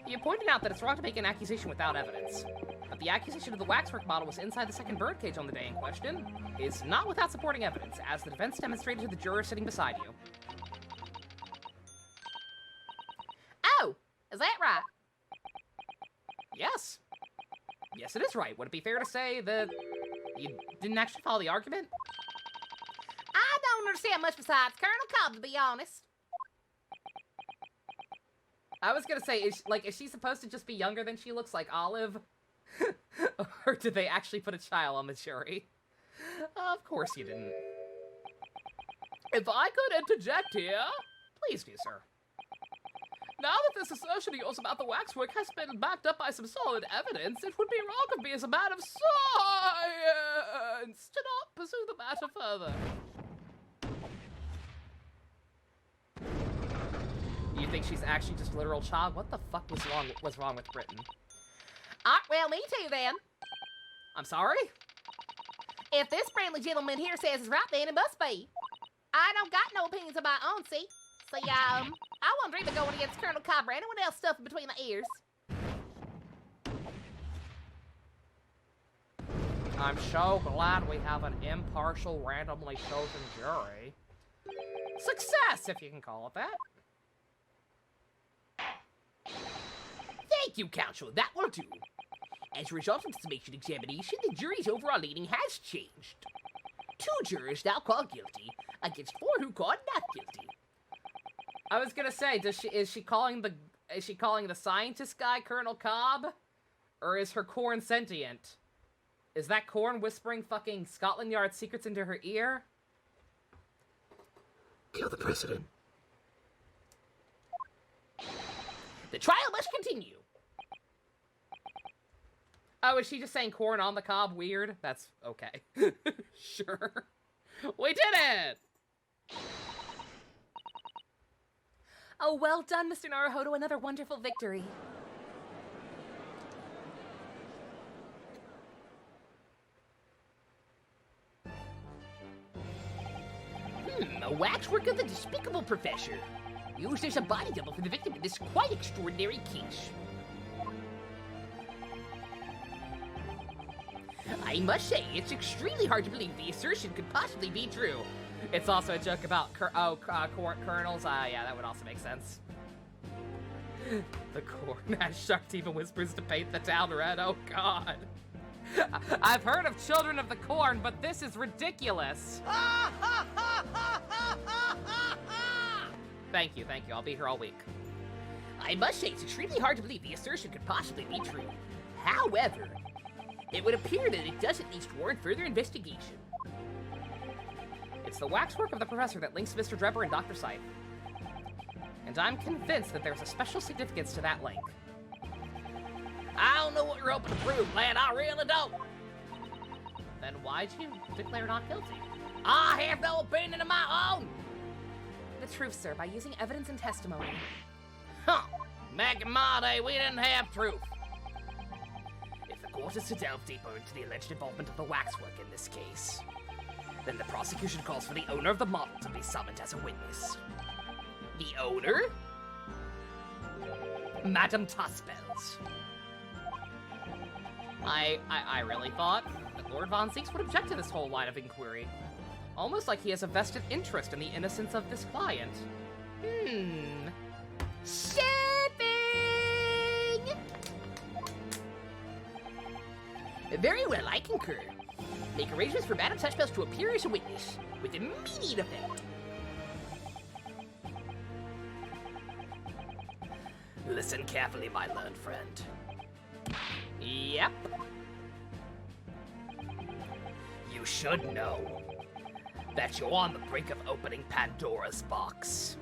You pointed out that it's wrong to make an accusation without evidence. But the accusation of the waxwork model was inside the second birdcage on the day in question is not without supporting evidence, as the defense demonstrated to the juror sitting beside you. Oh, is that right? Yes. Yes, it is right. Would it be fair to say that you didn't actually follow the argument? I don't understand much besides Colonel Cobb, to be honest. I was gonna say, is she supposed to just be younger than she looks like Olive? Or did they actually put a child on the jury? Of course you didn't. If I could interject here, Please do, sir. now that this assertion of yours about the waxwork has been backed up by some solid evidence, it would be wrong of me as a man of science to not pursue the matter further. You think she's actually just a literal child? What the fuck was wrong with Britain? Well, me too, then. I'm sorry? If this friendly gentleman here says it's right, then it must be. I don't got no opinions of my own, see? See, I won't dream of going against Colonel Cobb or anyone else stuffing between the ears. I'm so glad we have an impartial, randomly chosen jury. Success, if you can call it that. Thank you, Counsel. That will do. As a result of the summation examination, the jury's overall leaning has changed. 2 jurors now call guilty, against 4 who called not guilty. I was gonna say, is she calling the scientist guy Colonel Cobb? Or is her corn sentient? Is that corn whispering fucking Scotland Yard secrets into her ear? Kill the president. The trial must continue. Oh, is she just saying corn on the cob weird? That's okay. Sure. We did it! Oh, well done, Mr. Naruhodo. Another wonderful victory. A waxwork of the despicable professor. Used as a body double for the victim in this quite extraordinary case. I must say, it's extremely hard to believe the assertion could possibly be true. It's also a joke about kernels. Yeah, that would also make sense. The corn as Shark even whispers to paint the town red. Oh god. I've heard of children of the corn, but this is ridiculous. Thank you. I'll be here all week. I must say, it's extremely hard to believe the assertion could possibly be true. However, it would appear that it does at least warrant further investigation. It's the waxwork of the professor that links Mr. Drebber and Dr. Scythe. And I'm convinced that there's a special significance to that link. I don't know what you're hoping to prove, lad. I really don't. Then why'd you declare not guilty? I have no opinion of my own. The truth, sir, by using evidence and testimony. Huh. Back in my day, we didn't have truth. If the court is to delve deeper into the alleged involvement of the waxwork in this case, then the prosecution calls for the owner of the model to be summoned as a witness. The owner? Madame Tospels. I really thought that Lord Von Zieks would object to this whole line of inquiry. Almost like he has a vested interest in the innocence of this client. Shipping! Very well, I concur. Make arrangements for Madame Tospels to appear as a witness, with immediate effect. Listen carefully, my learned friend. Yep. You should know that you're on the brink of opening Pandora's box.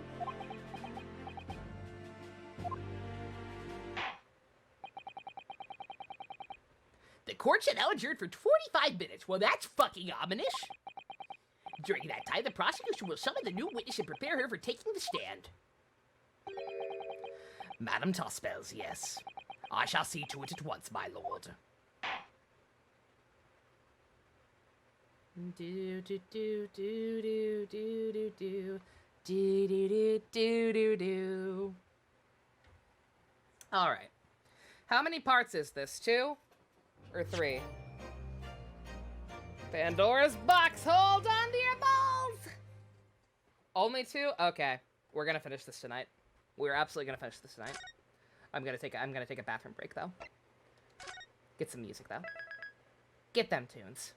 The court shall now adjourn for 45 minutes. Well, that's fucking ominous. During that time, the prosecution will summon the new witness and prepare her for taking the stand. Madame Tospels, yes. I shall see to it at once, my lord. Do do do do do do do do do do do do do. All right. How many parts is this? 2 or 3? Pandora's box. Hold on to your balls. Only 2? Okay. We're gonna finish this tonight. We're absolutely gonna finish this tonight. I'm gonna take a bathroom break though. Get some music, though. Get them tunes.